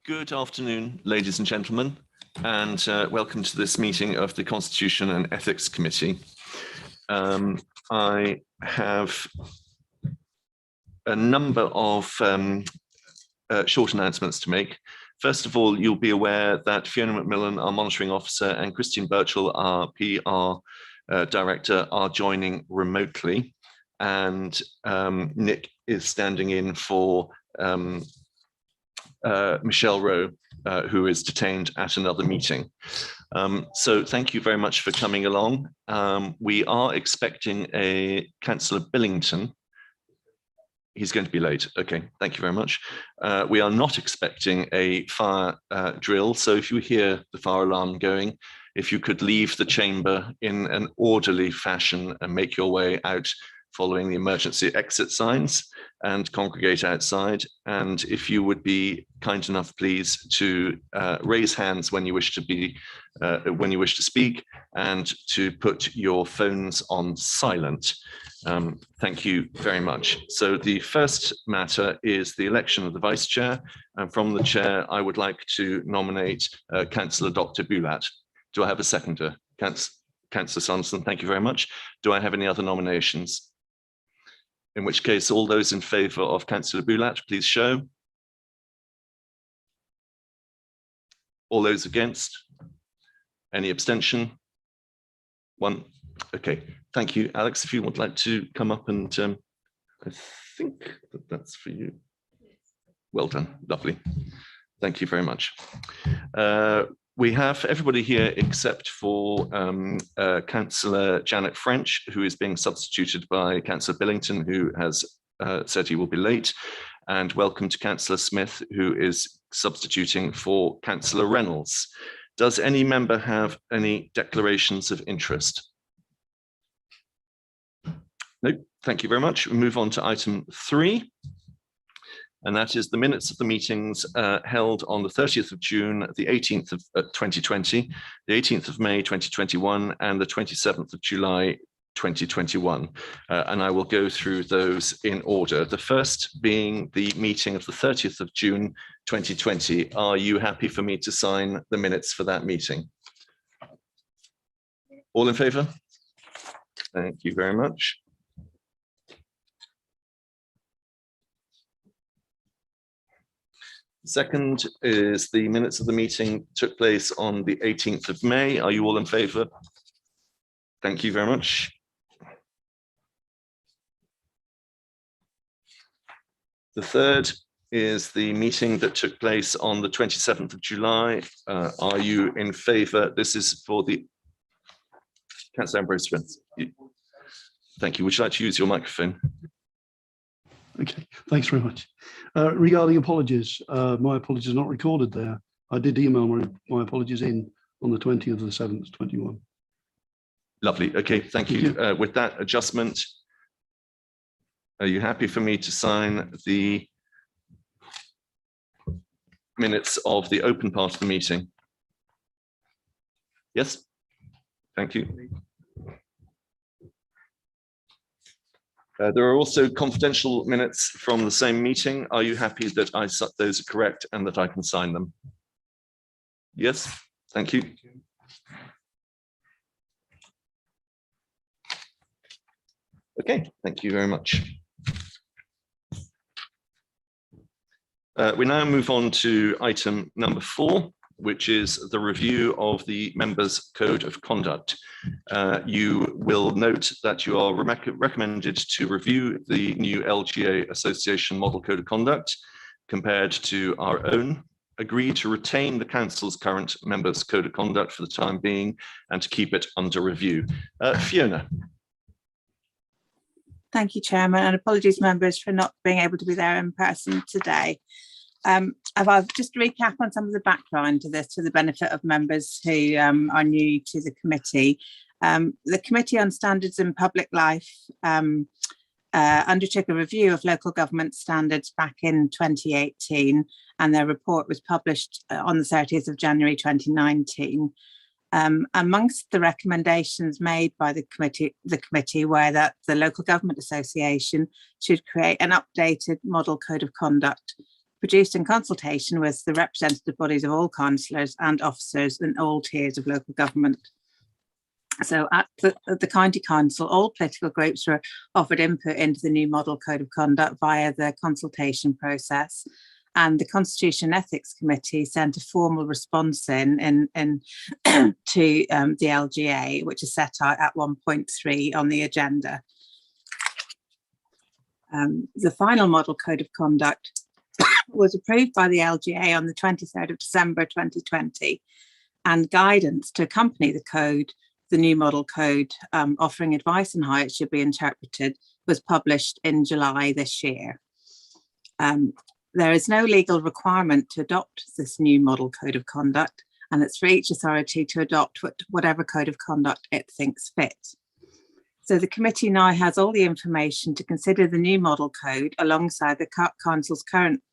Good afternoon, ladies and gentlemen, and welcome to this meeting of the Constitution and Ethics Committee. I have a number of short announcements to make. First of all, you'll be aware that Fiona McMillan, our monitoring officer, and Christine Birchall, our PR director, are joining remotely, and Nick is standing in for Michelle Rowe, who is detained at another meeting. So thank you very much for coming along. We are expecting a Councillor Billington. He's going to be late. Okay, thank you very much. We are not expecting a fire drill. So if you hear the fire alarm going, if you could leave the chamber in an orderly fashion and make your way out following the emergency exit signs and congregate outside. And if you would be kind enough, please, to raise hands when you wish to speak, and to put your phones on silent. Thank you very much. So the first matter is the election of the Vice Chair. And from the Chair, I would like to nominate Councillor Dr. Bulat. Do I have a seconder? Councillor Sanderson, thank you very much. Do I have any other nominations? In which case, all those in favour of Councillor Bulat, please show. All those against? Any abstention? One. Okay, thank you. Alex, if you would like to come up and I think that's for you. Well done, lovely. Thank you very much. We have everybody here except for Councillor Janet French, who is being substituted by Councillor Billington, who has said he will be late. And welcome to Councillor Smith, who is substituting for Councillor Reynolds. Does any member have any declarations of interest? No, thank you very much. We move on to item 3. And that is the minutes of the meetings held on the 30th of June, the 18th of 2020, the 18th of May 2021, and the 27th of July 2021. And I will go through those in order. The first being the meeting of the 30th of June 2020. Are you happy for me to sign the minutes for that meeting? All in favour? Thank you very much. Second is the minutes of the meeting took place on the 18th of May. Are you all in favour? Thank you very much. The third is the meeting that took place on the 27th of July. Are you in favour? This is for the Councillor Ambrose Smith. Thank you. Would you like to use your microphone? Okay, thanks very much. Regarding apologies, my apologies are not recorded there. I did email my apologies in on the 20th of the 7th, 21. Lovely. Okay, thank you. With that adjustment, are you happy for me to sign the minutes of the open part of the meeting? Yes? Thank you. There are also confidential minutes from the same meeting. Are you happy that those are correct and that I can sign them? Yes, thank you. Okay, thank you very much. We now move on to item number 4, which is the review of the members' code of conduct. You will note that you are recommended to review the new LGA Association Model Code of Conduct compared to our own, agree to retain the Council's current members' code of conduct for the time being, and to keep it under review. Fiona. Thank you, Chairman, and apologies, members, for not being able to be there in person today. I'll just recap on some of the background to this for the benefit of members who are new to the committee. The Committee on Standards in Public Life undertook a review of local government standards back in 2018, and their report was published on the 30th of January 2019. Amongst the recommendations made by the committee were that the Local Government Association should create an updated model code of conduct produced in consultation with the representative bodies of all councillors and officers in all tiers of local government. So at the County Council, all political groups were offered input into the new Model Code of Conduct via the consultation process, and the Constitution and Ethics Committee sent a formal response in to the LGA, which is set out at 1.3 on the agenda. The final Model Code of Conduct was approved by the LGA on the 23rd of December 2020, and guidance to accompany the code, the new Model Code, offering advice on how it should be interpreted, was published in July this year. There is no legal requirement to adopt this new Model Code of Conduct, and it's for each authority to adopt whatever code of conduct it thinks fit. So the committee now has all the information to consider the new Model Code alongside the Council's current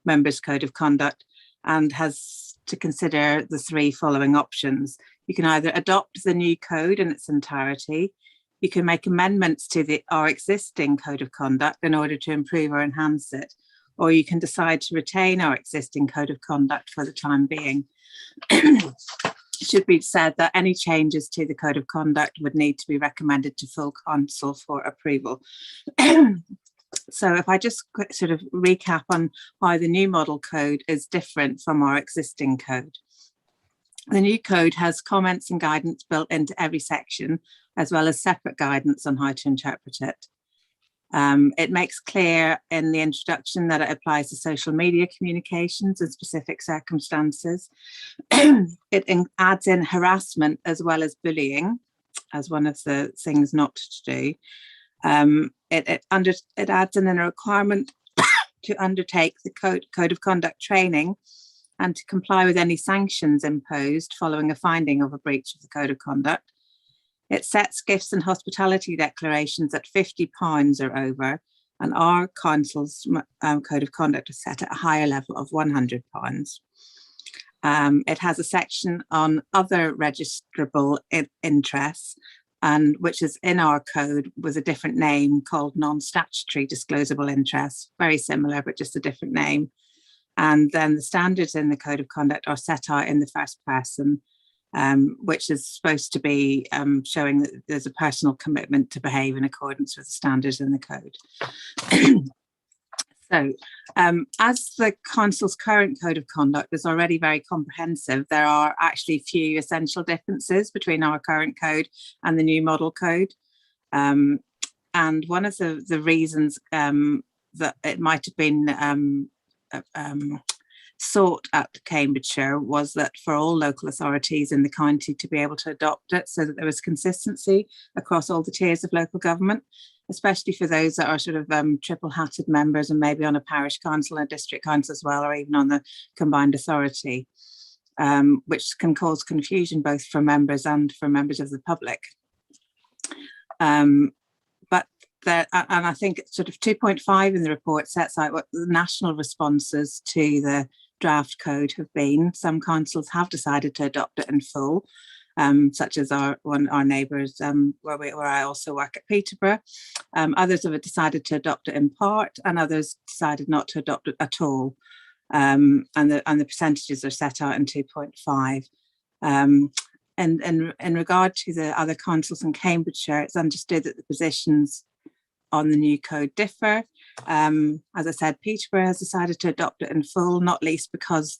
Members' Code of Conduct, and has to consider the three following options. You can either adopt the new code in its entirety, you can make amendments to our existing Code of Conduct in order to improve or enhance it, or you can decide to retain our existing Code of Conduct for the time being. It should be said that any changes to the Code of Conduct would need to be recommended to full council for approval. So if I just sort of recap on why the new Model Code is different from our existing code. The new code has comments and guidance built into every section, as well as separate guidance on how to interpret it. It makes clear in the introduction that it applies to social media communications in specific circumstances. It adds in harassment as well as bullying as one of the things not to do. It adds in a requirement to undertake the code of conduct training and to comply with any sanctions imposed following a finding of a breach of the code of conduct. It sets gifts and hospitality declarations at £50 or over, and our council's code of conduct is set at a higher level of £100. It has a section on other registrable interests, and which is in our code with a different name called non-statutory disclosable interests, very similar but just a different name. And then the standards in the code of conduct are set out in the first person, which is supposed to be showing that there's a personal commitment to behave in accordance with the standards in the code. So, as the council's current code of conduct is already very comprehensive, there are actually few essential differences between our current code and the new model code. And one of the reasons that it might have been sought at Cambridgeshire was that for all local authorities in the county to be able to adopt it, so that there was consistency across all the tiers of local government, especially for those that are sort of triple-hatted members and maybe on a parish council and a district council as well, or even on the combined authority, which can cause confusion both for members and for members of the public. And I think sort of 2.5 in the report sets out what the national responses to the draft code have been. Some councils have decided to adopt it in full, such as our neighbours where I also work at Peterborough. Others have decided to adopt it in part, and others decided not to adopt it at all. And the percentages are set out in 2.5. And in regard to the other councils in Cambridgeshire, it's understood that the positions on the new code differ. As I said, Peterborough has decided to adopt it in full, not least because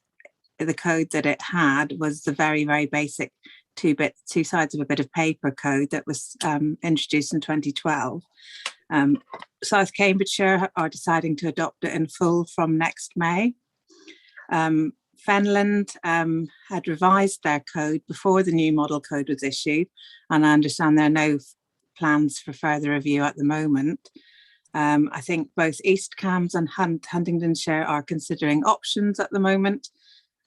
the code that it had was the very, very basic two sides of a bit of paper code that was introduced in 2012. South Cambridgeshire are deciding to adopt it in full from next May. Fenland had revised their code before the new model code was issued, and I understand there are no plans for further review at the moment. I think both East Cambs and Huntingdonshire are considering options at the moment,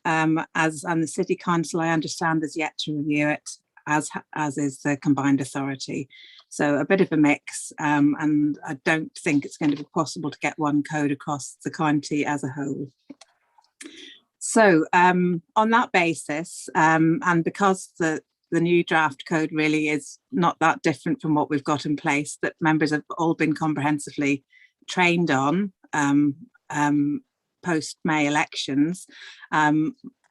and the City Council, I understand, is yet to review it, as is the combined authority. So a bit of a mix, and I don't think it's going to be possible to get one code across the county as a whole. So on that basis, and because the new draft code really is not that different from what we've got in place, that members have all been comprehensively trained on, post-May elections.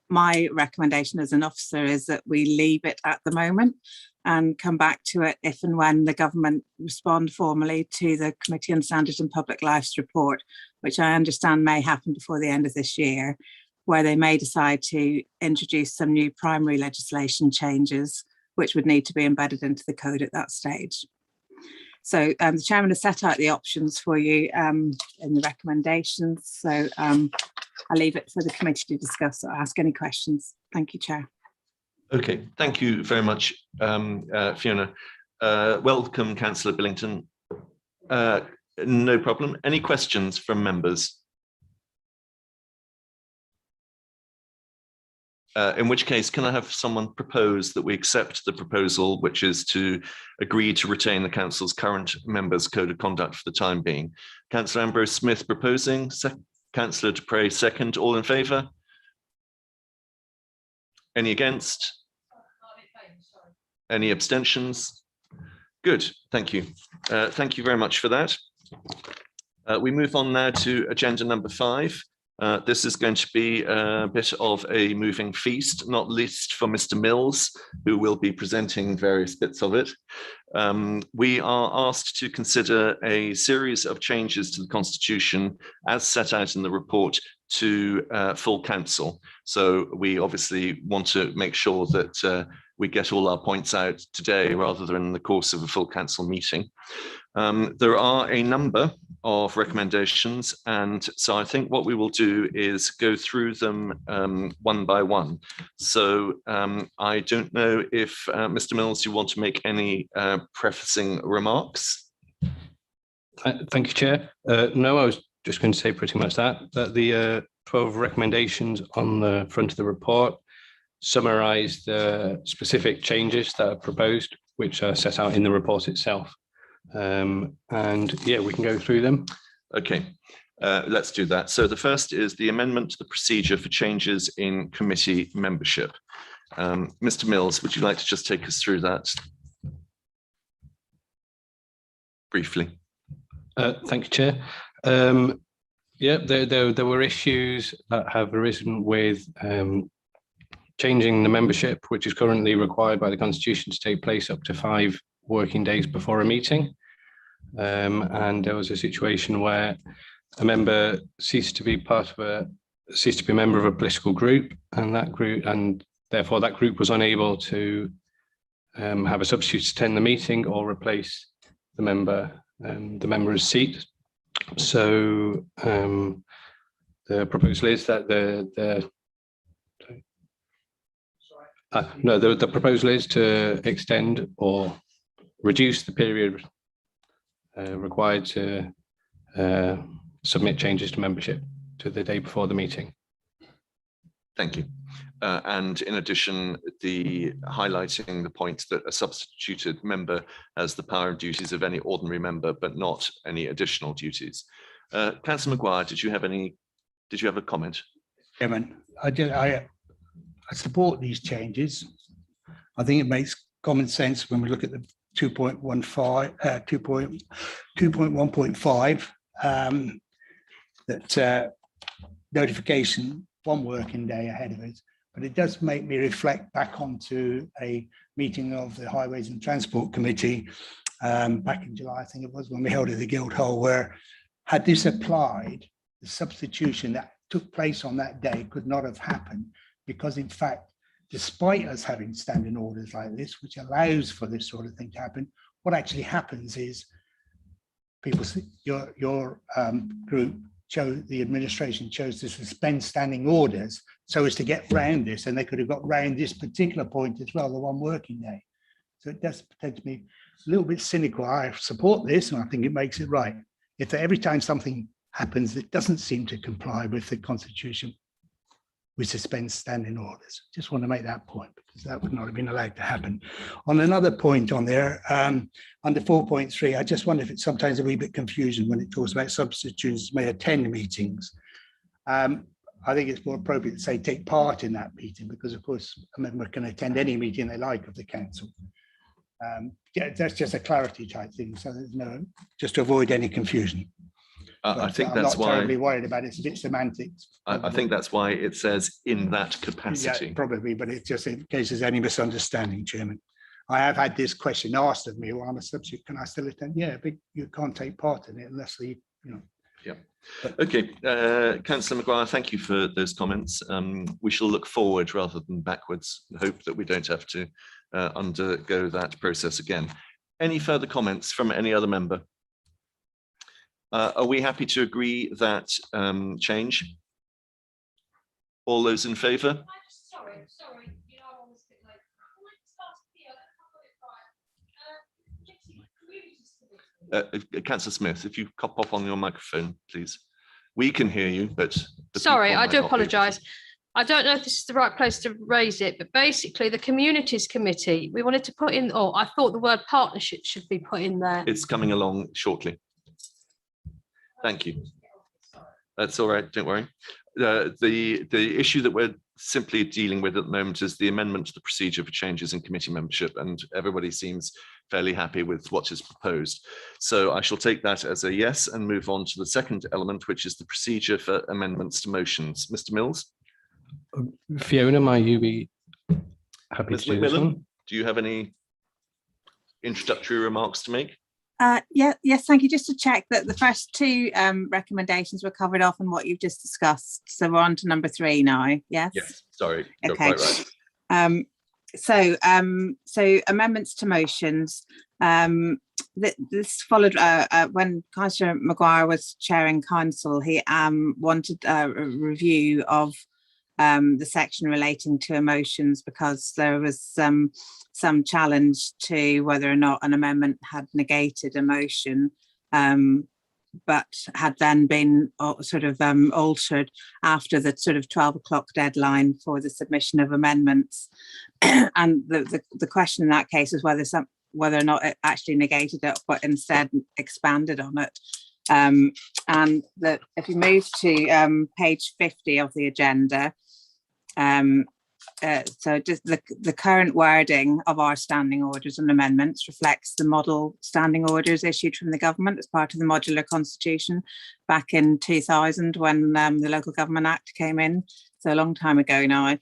My recommendation as an officer is that we leave it at the moment and come back to it if and when the government respond formally to the Committee on Standards and Public Life's report, which I understand may happen before the end of this year, where they may decide to introduce some new primary legislation changes, which would need to be embedded into the code at that stage. So the chairman has set out the options for you in the recommendations. So I'll leave it for the committee to discuss or ask any questions. Thank you, Chair. Okay, thank you very much, Fiona. Welcome, Councillor Billington. No problem. Any questions from members? In which case, can I have someone propose that we accept the proposal, which is to agree to retain the council's current members' code of conduct for the time being? Councillor Ambrose Smith proposing, Councillor Dupre second. All in favour? Any against? Any abstentions? Good, thank you. Thank you very much for that. We move on now to agenda number 5. This is going to be a bit of a moving feast, not least for Mr. Mills, who will be presenting various bits of it. We are asked to consider a series of changes to the Constitution as set out in the report to full council. So we obviously want to make sure that we get all our points out today rather than in the course of a full council meeting. There are a number of recommendations, and so I think what we will do is go through them one by one. So I don't know if Mr. Mills, you want to make any prefacing remarks? Thank you, Chair. No, I was just going to say pretty much that the 12 recommendations on the front of the report summarise the specific changes that are proposed, which are set out in the report itself. And yeah, we can go through them. Okay, let's do that. So the first is the amendment to the procedure for changes in committee membership. Mr. Mills, would you like to just take us through that briefly? Thank you, Chair. Yeah, there were issues that have arisen with changing the membership, which is currently required by the Constitution to take place up to 5 working days before a meeting. And there was a situation where a member ceased to be a member of a political group, and therefore that group was unable to have a substitute attend the meeting or replace the member's seat. So the proposal is that the proposal is to extend or reduce the period required to submit changes to membership to the day before the meeting. Thank you. And in addition, highlighting the point that a substituted member has the power and duties of any ordinary member, but not any additional duties. Councillor Maguire, did you have a comment? Chairman, I support these changes. I think it makes common sense when we look at the 2.1.5 that notification 1 working day ahead of it, but it does make me reflect back onto a meeting of the Highways and Transport Committee back in July, I think it was, when we held it at the Guildhall, where had this applied, the substitution that took place on that day could not have happened, because in fact, despite us having standing orders like this, which allows for this sort of thing to happen, what actually happens is people, your group chose, the administration chose to suspend standing orders so as to get round this, and they could have got round this particular point as well, the 1 working day. So it does tend to be a little bit cynical. I support this, and I think it makes it right. If every time something happens that doesn't seem to comply with the Constitution, we suspend standing orders. Just want to make that point, because that would not have been allowed to happen. On another point on there, under 4.3, I just wonder if it's sometimes a wee bit confusion when it talks about substitutes may attend meetings. I think it's more appropriate to say take part in that meeting, because of course a member can attend any meeting they like of the council. Yeah, that's just a clarity type thing, so there's no, just to avoid any confusion. I But think I'm that's not terribly why, worried about it. It's a bit semantics. I think that's why it says in that Yeah, capacity. probably, but it's just in case there's any misunderstanding, Chairman. I have had this question asked of me, well, I'm a substitute, can I still attend? Yeah, but you can't take part in it unless you know. Okay, Councillor Maguire, thank you for those comments. We shall look forward rather than backwards and hope that we don't have to undergo that process again. Any further comments from any other member? Are we happy to agree that change? All those in favour? Sorry, you know, I was a bit late. Can I just ask Theo, I got it right. Councillor Smith, if you pop on your microphone, please. We can hear you, but Sorry, I do apologise. I don't know if this is the right place to raise it, but basically the Communities Committee, we wanted to put in, or I thought the word partnership should be put in there. It's coming along shortly. Thank you. That's all right, don't worry. The issue that we're simply dealing with at the moment is the amendment to the procedure for changes in committee membership, and everybody seems fairly happy with what is proposed. So I shall take that as a yes and move on to the second element, which is the procedure for amendments to motions. Mr. Mills? Fiona, might you be happy Ms. to do this McMillan, one? do you have any introductory remarks to make? Yes, thank you. Just to check that the first two recommendations were covered off in what you've just discussed. So we're on to number 3 now. Yes. Yes, sorry, you're Okay. quite right. So amendments to motions. This followed when Councillor Maguire was chairing council. He wanted a review of the section relating to emotions because there was some challenge to whether or not an amendment had negated emotion, but had then been altered after the sort of 12 o'clock deadline for the submission of amendments. And the question in that case is whether or not it actually negated it, but instead expanded on it. And that if you move to page 50 of the agenda, so just the current wording of our standing orders and amendments reflects the model standing orders issued from the government as part of the modular constitution back in 2000 when the Local Government Act came in, so a long time ago now.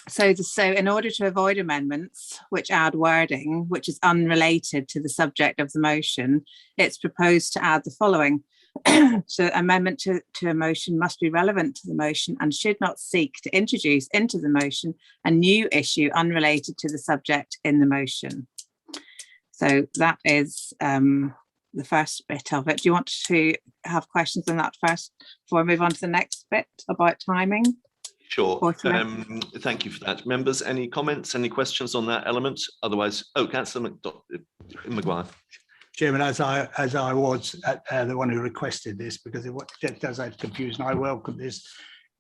So in order to avoid amendments which add wording which is unrelated to the subject of the motion, it's proposed to add the following. So amendment to a motion must be relevant to the motion and should not seek to introduce into the motion a new issue unrelated to the subject in the motion. So that is the first bit of it. Do you want to have questions on that first before I move on to the next bit about timing? Sure. Thank you for that. Members, any comments, any questions on that element? Otherwise, Councillor Maguire. Chairman, as I was the one who requested this, because it does add confusion, I welcome this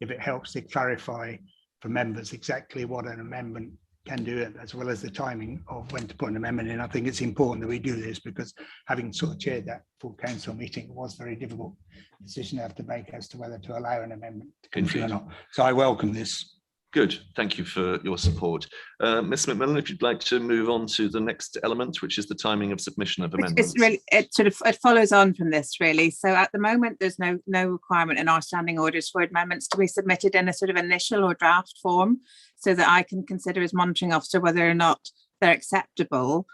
if it helps to clarify for members exactly what an amendment can do, as well as the timing of when to put an amendment in. I think it's important that we do this because having sort of chaired that full council meeting, it was very difficult decision to have to make as to whether to allow an amendment to come through or not. So I welcome this. Good, thank you for your support. Ms. McMillan, if you'd like to move on to the next element, which is the timing of submission of amendments. It follows on from this really. So at the moment, there's no requirement in our standing orders for amendments to be submitted in a sort of initial or draft form, so that I can consider as monitoring officer whether or not they're acceptable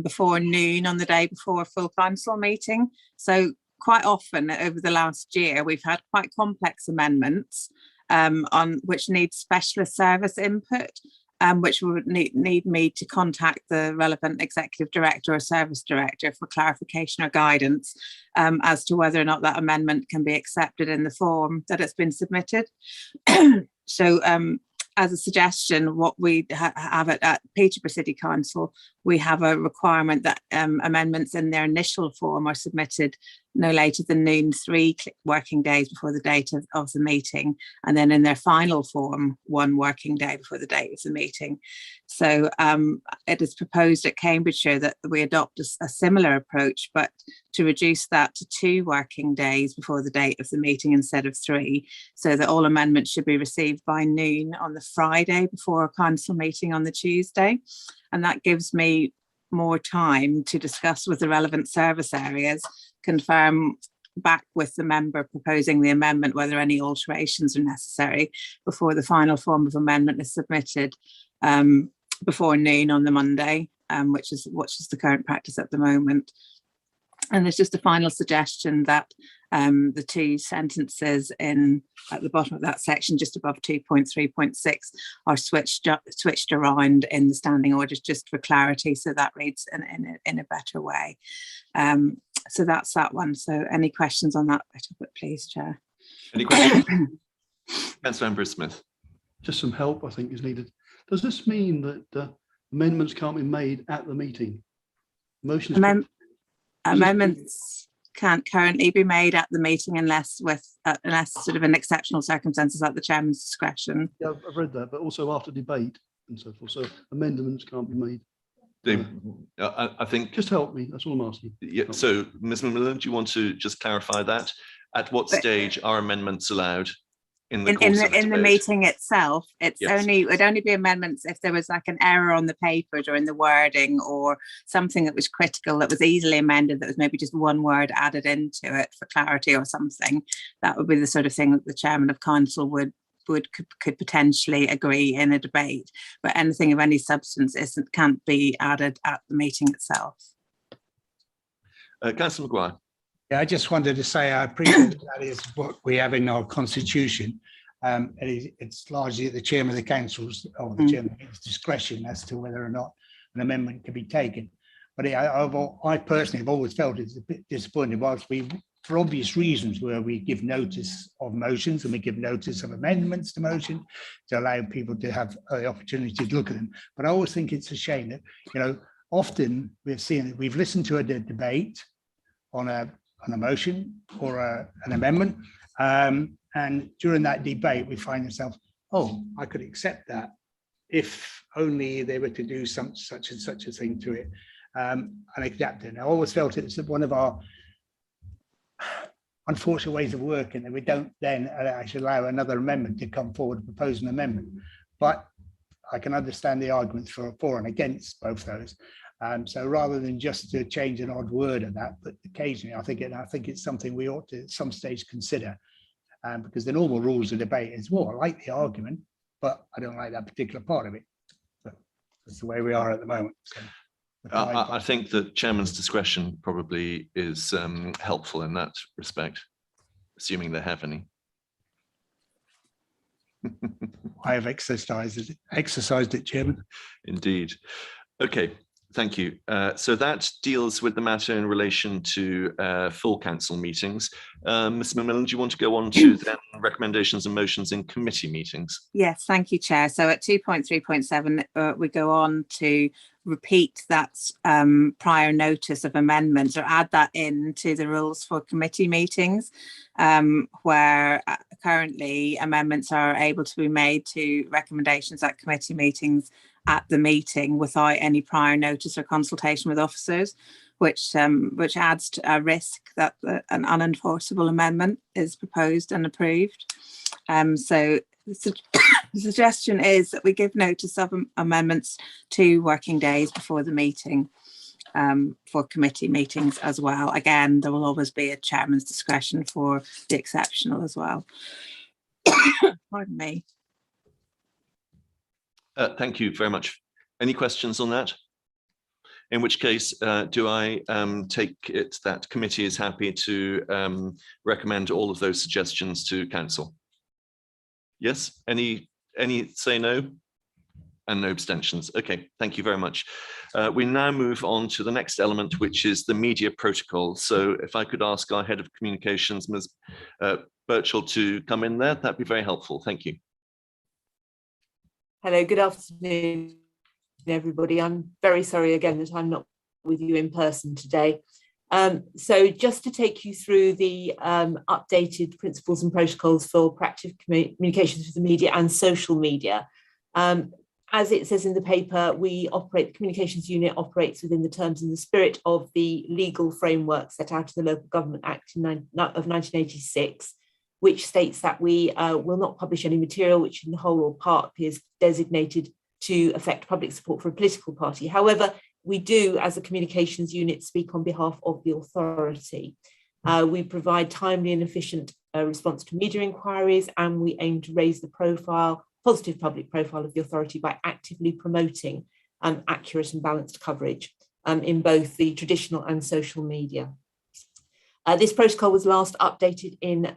before noon on the day before a full council meeting. So quite often over the last year, we've had quite complex amendments on which need specialist service input, which would need me to contact the relevant executive director or service director for clarification or guidance as to whether or not that amendment can be accepted in the form that it's been submitted. So as a suggestion, what we have at Peterborough City Council, we have a requirement that amendments in their initial form are submitted no later than noon 3 working days before the date of the meeting, and then in their final form 1 working day before the date of the meeting. So it is proposed at Cambridgeshire that we adopt a similar approach, but to reduce that to 2 working days before the date of the meeting instead of 3, so that all amendments should be received by noon on the Friday before a council meeting on the Tuesday. And that gives me more time to discuss with the relevant service areas, confirm back with the member proposing the amendment whether any alterations are necessary before the final form of amendment is submitted before noon on the Monday, which is the current practice at the moment. And there's just a final suggestion that the two sentences at the bottom of that section, just above 2.3.6, are switched around in the standing orders just for clarity, so that reads in a better way. So that's that one. So any questions on that topic, please, Chair? Any questions? Councillor Smith. Just some help, I think, is needed. Does this mean that amendments can't be made at the meeting? Motions. Amendments can't currently be made at the meeting unless sort of in exceptional circumstances at the chairman's discretion. Yeah, I've read that, but also after debate and so forth. So amendments can't be made. I think. Just help me. That's all I'm asking. Yeah. So, Ms. McMillan, do you want to just clarify that? At what stage are amendments allowed? In the meeting itself, it would only be amendments if there was like an error on the paper during the wording or something that was critical that was easily amended, that was maybe just one word added into it for clarity or something. That would be the sort of thing that the chairman of council could potentially agree in a debate, but anything of any substance can't be added at the meeting itself. Councillor Maguire. Yeah, I just wanted to say I appreciate that is what we have in our constitution. It's largely at the chairman of the council's or the chairman's discretion as to whether or not an amendment can be taken. But I personally have always felt it's a bit disappointing, whilst we, for obvious reasons, where we give notice of motions and we give notice of amendments to motion to allow people to have the opportunity to look at them. But I always think it's a shame that, often we've listened to a debate on a motion or an amendment, and during that debate we find ourselves, oh, I could accept that if only they were to do such and such a thing to it, and adapt it. I always felt it's one of our unfortunate ways of working that we don't then actually allow another amendment to come forward and propose an amendment. But I can understand the arguments for and against both those. So rather than just to change an odd word of that, but occasionally I think it's something we ought to at some stage consider, because the normal rules of debate is, well, I like the argument, but I don't like that particular part of it. But that's the way we are at the moment. So, I think the chairman's discretion probably is helpful in that respect, assuming they have any. I have exercised it, Chairman. Indeed. Okay. Thank you. So that deals with the matter in relation to full council meetings. Ms. McMillan, do you want to go on to then recommendations and motions in committee meetings? Yes, thank you, Chair. So at 2.3.7, we go on to repeat that prior notice of amendments, or add that into the rules for committee meetings, where currently amendments are able to be made to recommendations at committee meetings at the meeting without any prior notice or consultation with officers, which adds to a risk that an unenforceable amendment is proposed and approved. So the suggestion is that we give notice of amendments 2 working days before the meeting, for committee meetings as well. Again, there will always be a chairman's discretion for the exceptional as well. Pardon me. Thank you very much. Any questions on that? In which case, do I take it that committee is happy to recommend all of those suggestions to council? Yes? Any say no? And no abstentions. Okay, thank you very much. We now move on to the next element, which is the media protocol. So if I could ask our head of communications, Ms. Birchall, to come in there, that'd be very helpful. Thank you. Hello, good afternoon, everybody. I'm very sorry again that I'm not with you in person today. So just to take you through the updated principles and protocols for proactive communications with the media and social media. As it says in the paper, the communications unit operates within the terms and the spirit of the legal framework set out in the Local Government Act of 1986. Which states that we will not publish any material which in whole or part appears designated to affect public support for a political party. However, we do, as a communications unit, speak on behalf of the authority. We provide timely and efficient response to media inquiries, and we aim to raise the positive public profile of the authority by actively promoting accurate and balanced coverage in both the traditional and social media. This protocol was last updated in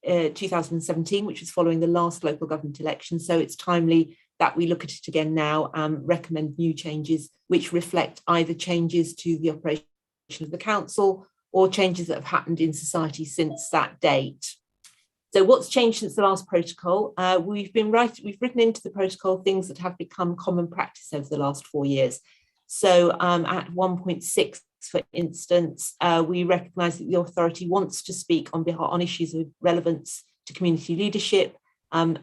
2017, which was following the last local government election. So it's timely that we look at it again now and recommend new changes which reflect either changes to the operation of the council or changes that have happened in society since that date. So what's changed since the last protocol? We've written into the protocol things that have become common practice over the last 4 years. So at 1.6, for instance, we recognise that the authority wants to speak on issues of relevance to community leadership,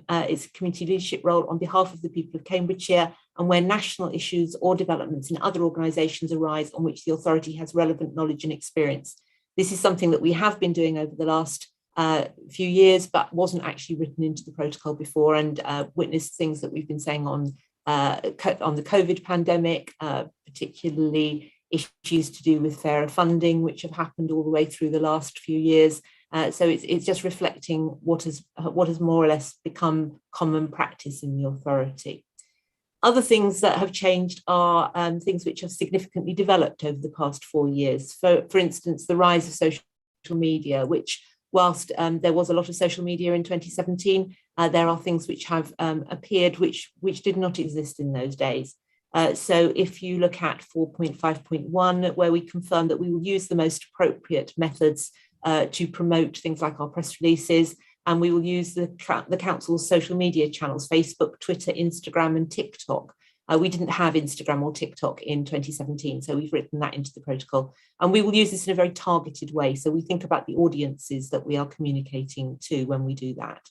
its community leadership role on behalf of the people of Cambridgeshire, and where national issues or developments in other organisations arise on which the authority has relevant knowledge and experience. This is something that we have been doing over the last few years, but wasn't actually written into the protocol before, and witnessed things that we've been saying on the COVID pandemic, particularly issues to do with fairer funding, which have happened all the way through the last few years. So it's just reflecting what has more or less become common practice in the authority. Other things that have changed are things which have significantly developed over the past 4 years. For instance, the rise of social media, which whilst there was a lot of social media in 2017, there are things which have appeared which did not exist in those days. So if you look at 4.5.1, where we confirm that we will use the most appropriate methods to promote things like our press releases, and we will use the council's social media channels, Facebook, Twitter, Instagram and TikTok. We didn't have Instagram or TikTok in 2017, so we've written that into the protocol. And we will use this in a very targeted way. So we think about the audiences that we are communicating to when we do that.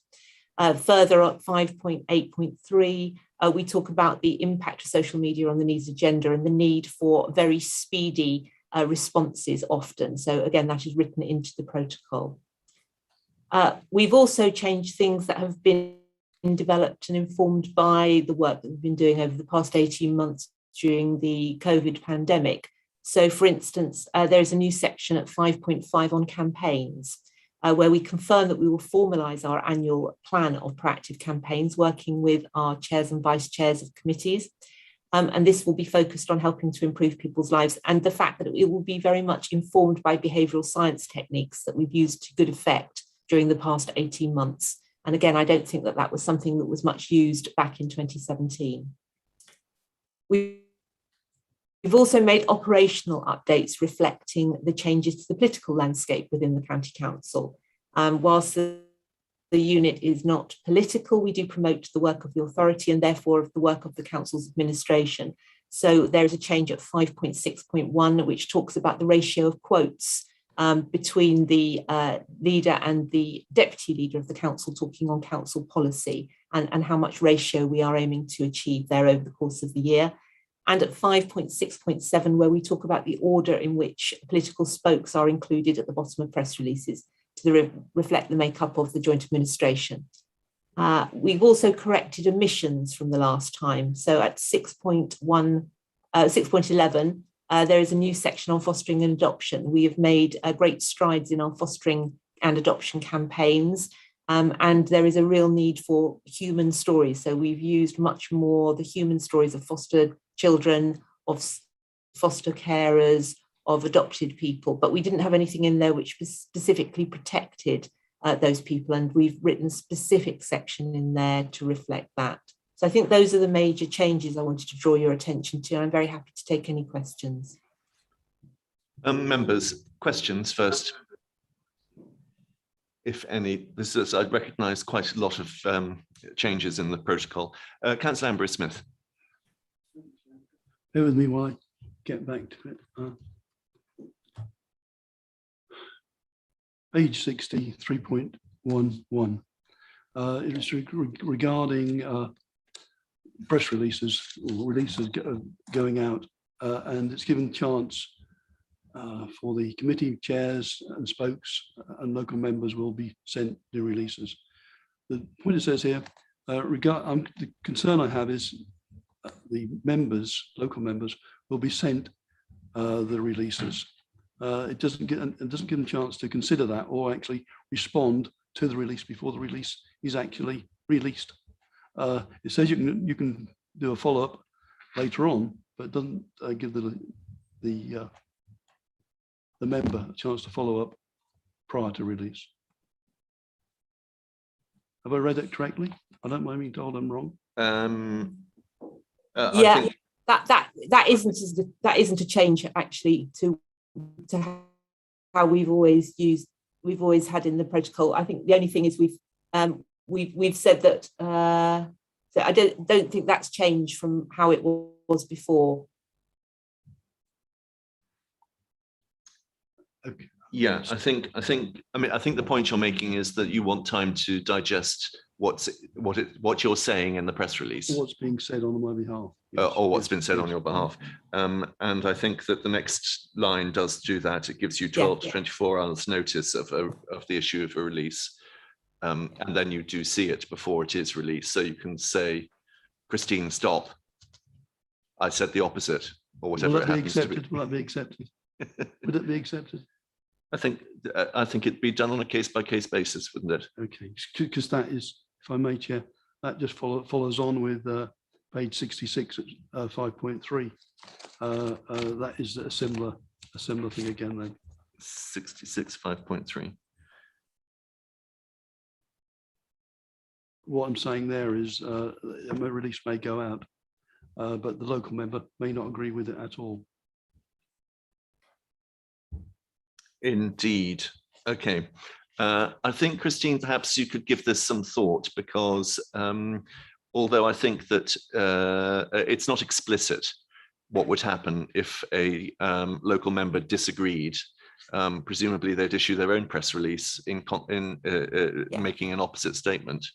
Further at 5.8.3, we talk about the impact of social media on the needs agenda and the need for very speedy responses often. So again, that is written into the protocol. We've also changed things that have been developed and informed by the work that we've been doing over the past 18 months during the COVID pandemic. So for instance, there is a new section at 5.5 on campaigns, where we confirm that we will formalise our annual plan of proactive campaigns, working with our chairs and vice chairs of committees. And this will be focused on helping to improve people's lives, and the fact that it will be very much informed by behavioural science techniques that we've used to good effect during the past 18 months. And again, I don't think that that was something that was much used back in 2017. We've also made operational updates reflecting the changes to the political landscape within the County Council. Whilst the unit is not political, we do promote the work of the authority and therefore of the work of the Council's administration. So there is a change at 5.6.1, which talks about the ratio of quotes between the leader and the deputy leader of the council talking on council policy, and how much ratio we are aiming to achieve there over the course of the year. And at 5.6.7, where we talk about the order in which political spokes are included at the bottom of press releases to reflect the makeup of the joint administration. We've also corrected omissions from the last time. So at 6.11, there is a new section on fostering and adoption. We have made great strides in our fostering and adoption campaigns, and there is a real need for human stories. So we've used much more the human stories of foster children, of foster carers, of adopted people, but we didn't have anything in there which specifically protected those people, and we've written a specific section in there to reflect that. So I think those are the major changes I wanted to draw your attention to. I'm very happy to take any questions. Members, questions first, if any. I recognise quite a lot of changes in the protocol. Councillor Ambrose-Smith. Bear with me while I get back to it. Page 60, 3.11. It is regarding press releases or releases going out, and it's given chance for the committee chairs and spokes and local members will be sent the releases. The point it says here, the concern I have is the members, local members, will be sent the releases. it doesn't give them a chance to consider that or actually respond to the release before the release is actually released. It says you can do a follow-up later on, but it doesn't give the member a chance to follow up prior to release. Have I read it correctly? I don't mind being told I'm wrong. Yeah, that isn't a change actually to how we've always had in the protocol. I think the only thing is we've said that so I don't think that's changed from how it was before. Okay. Yeah, I think the point you're making is that you want time to digest what you're saying in the press release, What's being said on my behalf, or what's been said on your behalf. And I think that the next line does do that. It gives you 12 to 24 hours notice of the issue of a release. And then you do see it before it is released. So you can say, Christine, stop. I said the opposite, or whatever it happens to be. Will that be accepted? Would it be accepted? I think it'd be done on a case-by-case basis, wouldn't it? Okay, because that is, if I may, Chair, that just follows on with page 66 at 5.3. That is a similar thing again then. 66 5.3. What I'm saying there is a release may go out, but the local member may not agree with it at all. Indeed. Okay. I think, Christine, perhaps you could give this some thought, because although I think that it's not explicit what would happen if a local member disagreed, presumably they'd issue their own press release in making an opposite statement.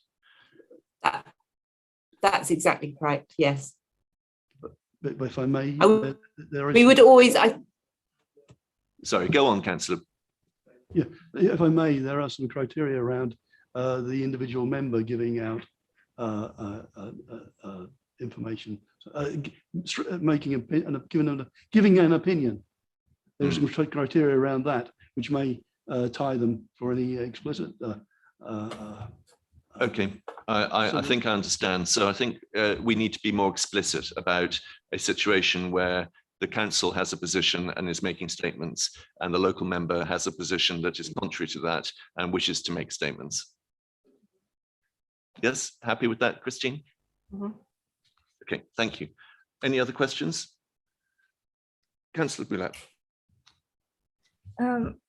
That's exactly correct. Yes. But if I may, we would always. Sorry, go on, Councillor. Yeah, if I may, there are some criteria around the individual member giving out information, giving an opinion. There's some criteria around that which may tie them for any explicit. Okay, I think I understand. So I think we need to be more explicit about a situation where the council has a position and is making statements, and the local member has a position that is contrary to that and wishes to make statements. Yes, happy with that, Christine? Mm-hmm. Okay, thank you. Any other questions? Councillor Boulat.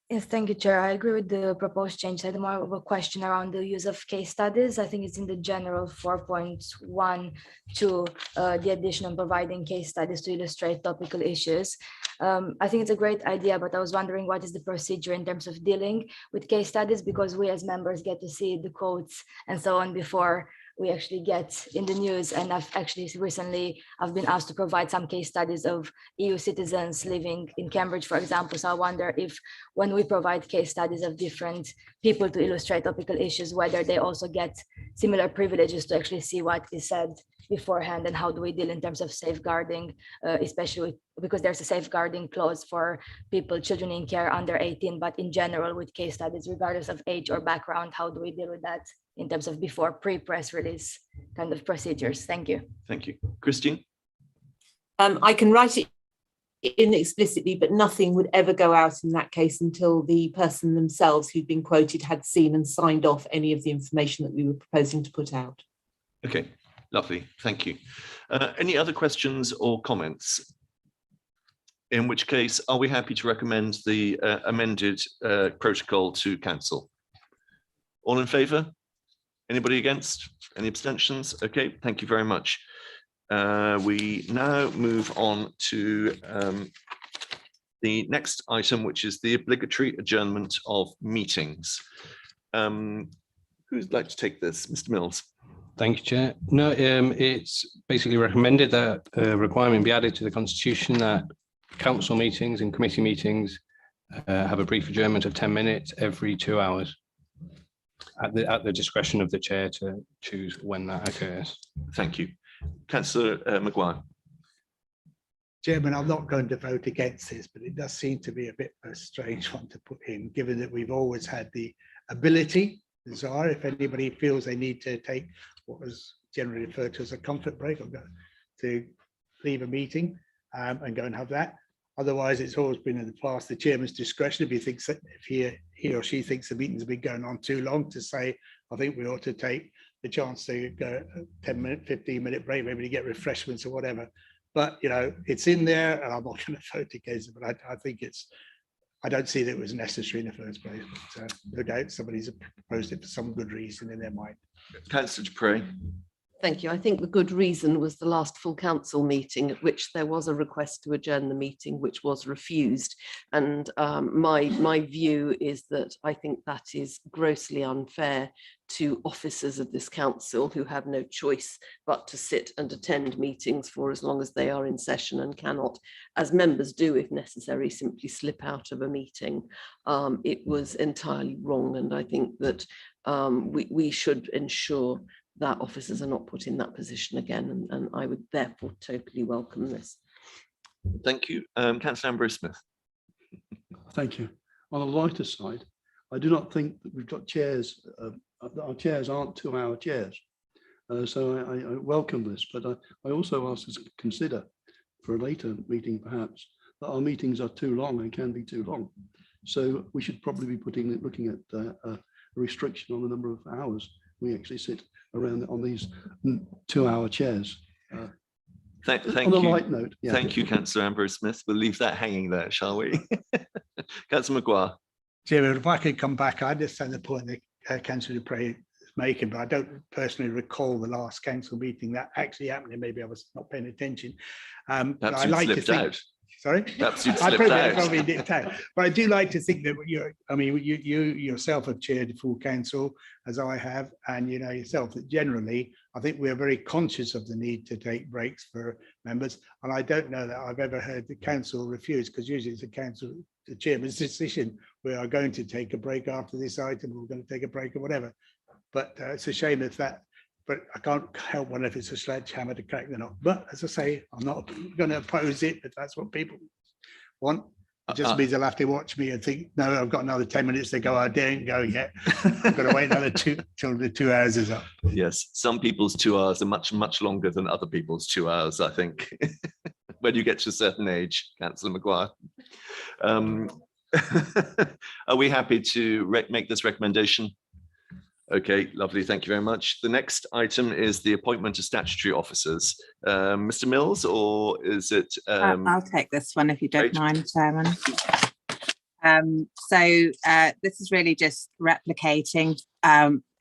Yes, thank you, Chair. I agree with the proposed change. I had more of a question around the use of case studies. I think it's in the general 4.1 to the addition of providing case studies to illustrate topical issues. I think it's a great idea, but I was wondering what is the procedure in terms of dealing with case studies, because we as members get to see the quotes and so on before we actually get in the news. And I've been asked to provide some case studies of EU citizens living in Cambridge, for example. So I wonder if when we provide case studies of different people to illustrate topical issues, whether they also get similar privileges to actually see what is said beforehand, and how do we deal in terms of safeguarding, especially because there's a safeguarding clause for children in care under 18, but in general with case studies, regardless of age or background, how do we deal with that in terms of before pre-press release kind of procedures? Thank you. Thank you. Christine? I can write it in explicitly, but nothing would ever go out in that case until the person themselves who'd been quoted had seen and signed off any of the information that we were proposing to put out. Okay, lovely. Thank you. Any other questions or comments? In which case, are we happy to recommend the amended protocol to council? All in favour? Anybody against? Any abstentions? Okay, thank you very much. We now move on to the next item, which is the obligatory adjournment of meetings. Who'd like to take this? Mr. Mills. Thank you, Chair. No, it's basically recommended that a requirement be added to the Constitution that council meetings and committee meetings have a brief adjournment of 10 minutes every 2 hours at the discretion of the chair to choose when that occurs. Thank you. Councillor Maguire. Chairman, I'm not going to vote against this, but it does seem to be a bit of a strange one to put in, given that we've always had the ability, desire, if anybody feels they need to take what was generally referred to as a comfort break, or go to leave a meeting and go and have that. Otherwise, it's always been in the past the chairman's discretion if he thinks that if he or she thinks the meeting's been going on too long, to say, I think we ought to take the chance to go a 10-minute, 15-minute break, maybe to get refreshments or whatever. But you know, it's in there, and I'm not going to vote against it. But I think I don't see that it was necessary in the first place. But no doubt somebody's proposed it for some good reason in their mind. Councillor Dupre. Thank you. I think the good reason was the last full council meeting at which there was a request to adjourn the meeting, which was refused. And my view is that I think that is grossly unfair to officers of this council who have no choice but to sit and attend meetings for as long as they are in session and cannot, as members do if necessary, simply slip out of a meeting. It was entirely wrong, and I think that we should ensure that officers are not put in that position again, and I would therefore totally welcome this. Thank you. Councillor Ambrose-Smith. Thank you. On the lighter side, I do not think that we've got chairs. Our chairs aren't 2-hour chairs. So I welcome this, but I also ask us to consider for a later meeting, perhaps, that our meetings are too long and can be too long. So we should probably be looking at a restriction on the number of hours we actually sit around on these 2-hour chairs. Thank on a you. light note. Yeah. Thank you, Councillor Ambrose-Smith. We'll leave that hanging there, shall we? Councillor Maguire. Chairman, if I could come back, I understand the point that Councillor Dupre is making, but I don't personally recall the last council meeting that actually happened. Maybe I was not paying attention. Perhaps you slipped out. Sorry, perhaps you'd I slipped out. probably did out. But I do like to think that you yourself have chaired the full council, as I have, and you know yourself that generally I think we are very conscious of the need to take breaks for members. And I don't know that I've ever heard the council refuse, because usually it's the chairman's decision. We are going to take a break after this item, we're going to take a break or whatever. But it's a shame if that. But I can't help wonder if it's a sledgehammer to crack the nut. But as I say, I'm not going to oppose it, if that's what people want. It just means they'll have to watch me and think, no, I've got another 10 minutes to go. I daren't go yet. I've got to wait another till the 2 hours is up. Yes, some people's 2 hours are much, much longer than other people's 2 hours, I think, when you get to a certain age, Councillor Maguire. Are we happy to make this recommendation? Okay, lovely. Thank you very much. The next item is the appointment of statutory officers. Mr. Mills, or is it? I'll take this one if you don't mind, Chairman. This is really just replicating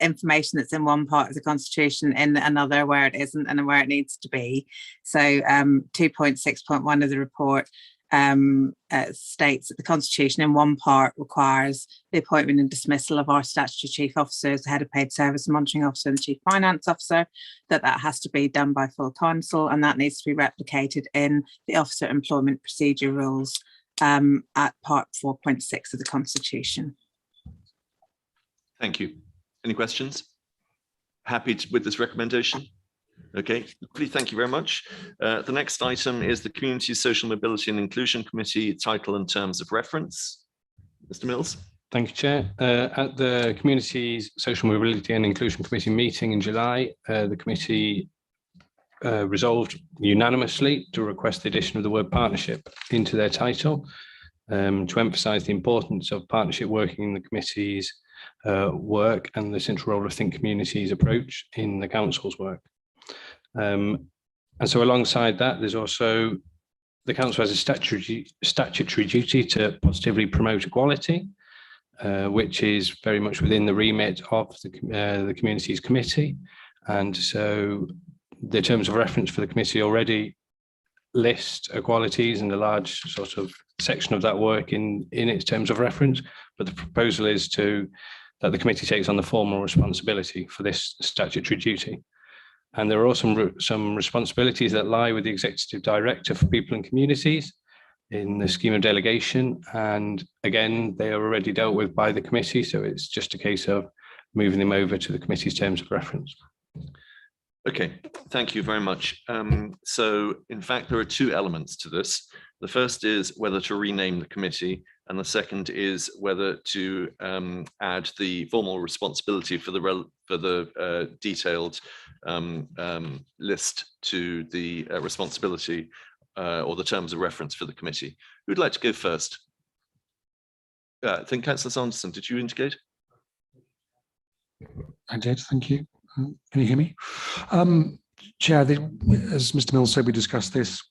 information that's in one part of the Constitution in another where it isn't and where it needs to be. So 2.6.1 of the report states that the Constitution in one part requires the appointment and dismissal of our statutory chief officers, the head of paid service and monitoring officer and the chief finance officer, that has to be done by full council, and that needs to be replicated in the officer employment procedure rules at part 4.6 of the Constitution. Thank you. Any questions? Happy with this recommendation? Okay, lovely, thank you very much. The next item is the Community Social Mobility and Inclusion Committee, title and terms of reference. Mr. Mills. Thank you, Chair. At the Community's Social Mobility and Inclusion Committee meeting in July, the committee resolved unanimously to request the addition of the word partnership into their title to emphasise the importance of partnership working in the committee's work and the central role of Think Communities approach in the council's work. And so alongside that, there's also the council has a statutory duty to positively promote equality, which is very much within the remit of the Communities Committee. And so the terms of reference for the committee already list equalities and a large sort of section of that work in its terms of reference. But the proposal is that the committee takes on the formal responsibility for this statutory duty. And there are also some responsibilities that lie with the Executive Director for People and Communities in the scheme of delegation. And again, they are already dealt with by the committee. So it's just a case of moving them over to the committee's terms of reference. Okay, thank you very much. So in fact, there are two elements to this. The first is whether to rename the committee, and the second is whether to add the formal responsibility for the detailed list to the responsibility or the terms of reference for the committee. Who'd like to go first? I think Councillor Sanderson, did you indicate? I did, thank you. Can you hear me? Chair, as Mr. Mills said, we discussed this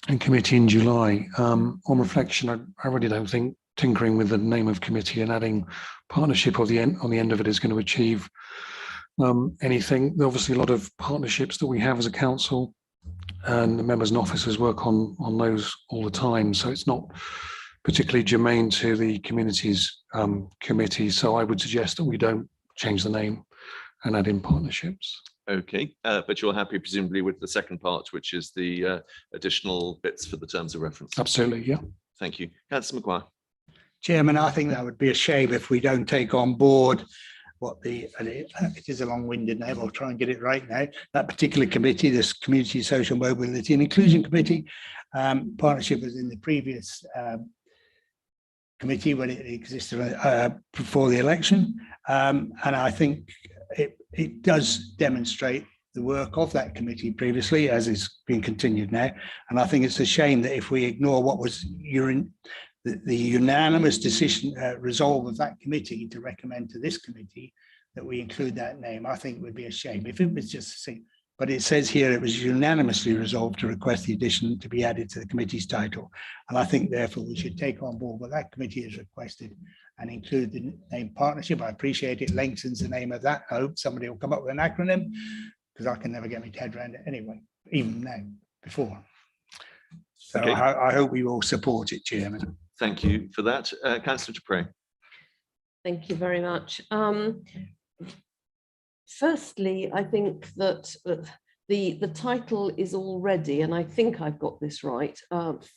in committee in July. On reflection, I really don't think tinkering with the name of committee and adding partnership on the end of it is going to achieve anything. There are obviously a lot of partnerships that we have as a council, and the members and officers work on those all the time. So it's not particularly germane to the communities committee. So I would suggest that we don't change the name and add in partnerships. Okay, but you're happy presumably with the second part, which is the additional bits for the terms of reference. Absolutely, yeah. Thank you. Councillor Maguire. Chairman, I think that would be a shame if we don't take on board what it is a long-winded name. I'll try and get it right now. That particular committee, this Community Social Mobility and Inclusion Committee, partnership was in the previous committee when it existed before the election, and I think it does demonstrate the work of that committee previously, as is being continued now. And I think it's a shame that if we ignore what was the unanimous decision resolve of that committee to recommend to this committee that we include that name. I think it would be a shame if it was just but it says here it was unanimously resolved to request the addition to be added to the committee's title. And I think therefore we should take on board what that committee has requested and include the name partnership. I appreciate it lengthens the name of that. I hope somebody will come up with an acronym, because I can never get my head around it anyway, even now, before. So Okay. I hope we will support it, Chairman. Thank you for that. Councillor Dupre. Thank you very much. Firstly, I think that the title is already, and I think I've got this right,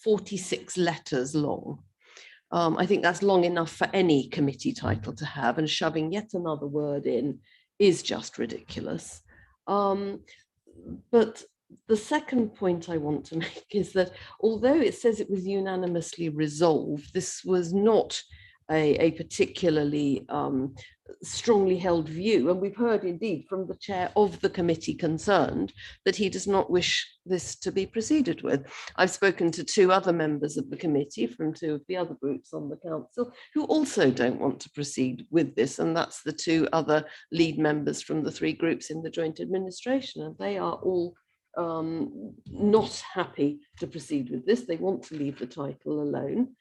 46 letters long. I think that's long enough for any committee title to have, and shoving yet another word in is just ridiculous. But the second point I want to make is that although it says it was unanimously resolved, this was not a particularly strongly held view. And we've heard indeed from the chair of the committee concerned that he does not wish this to be proceeded with. I've spoken to two other members of the committee from two of the other groups on the council who also don't want to proceed with this. And that's the two other lead members from the three groups in the joint administration. And they are all not happy to proceed with this. They want to leave the title alone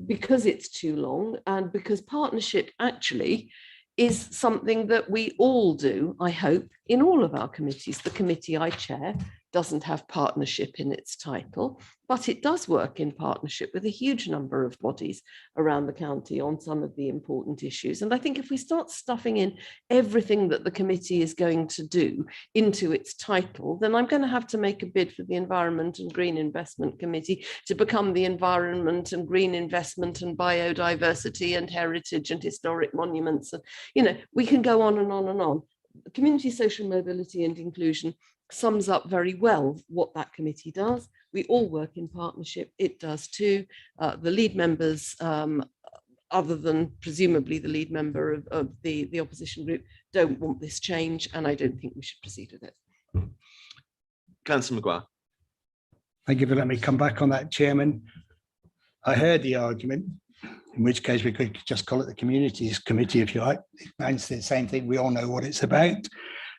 because it's too long, and because partnership actually is something that we all do, I hope, in all of our committees. The committee I chair doesn't have partnership in its title, but it does work in partnership with a huge number of bodies around the county on some of the important issues. And I think if we start stuffing in everything that the committee is going to do into its title, then I'm going to have to make a bid for the Environment and Green Investment Committee to become the Environment and Green Investment and Biodiversity and Heritage and Historic Monuments. And, you know, we can go on and on and on. Community Social Mobility and Inclusion sums up very well what that committee does. We all work in partnership. It does too. The lead members, other than presumably the lead member of the opposition group, don't want this change, and I don't think we should proceed with it. Councillor Maguire. Thank you for letting me come back on that, Chairman. I heard the argument, in which case we could just call it the Communities Committee, if you like. It's the same thing. We all know what it's about,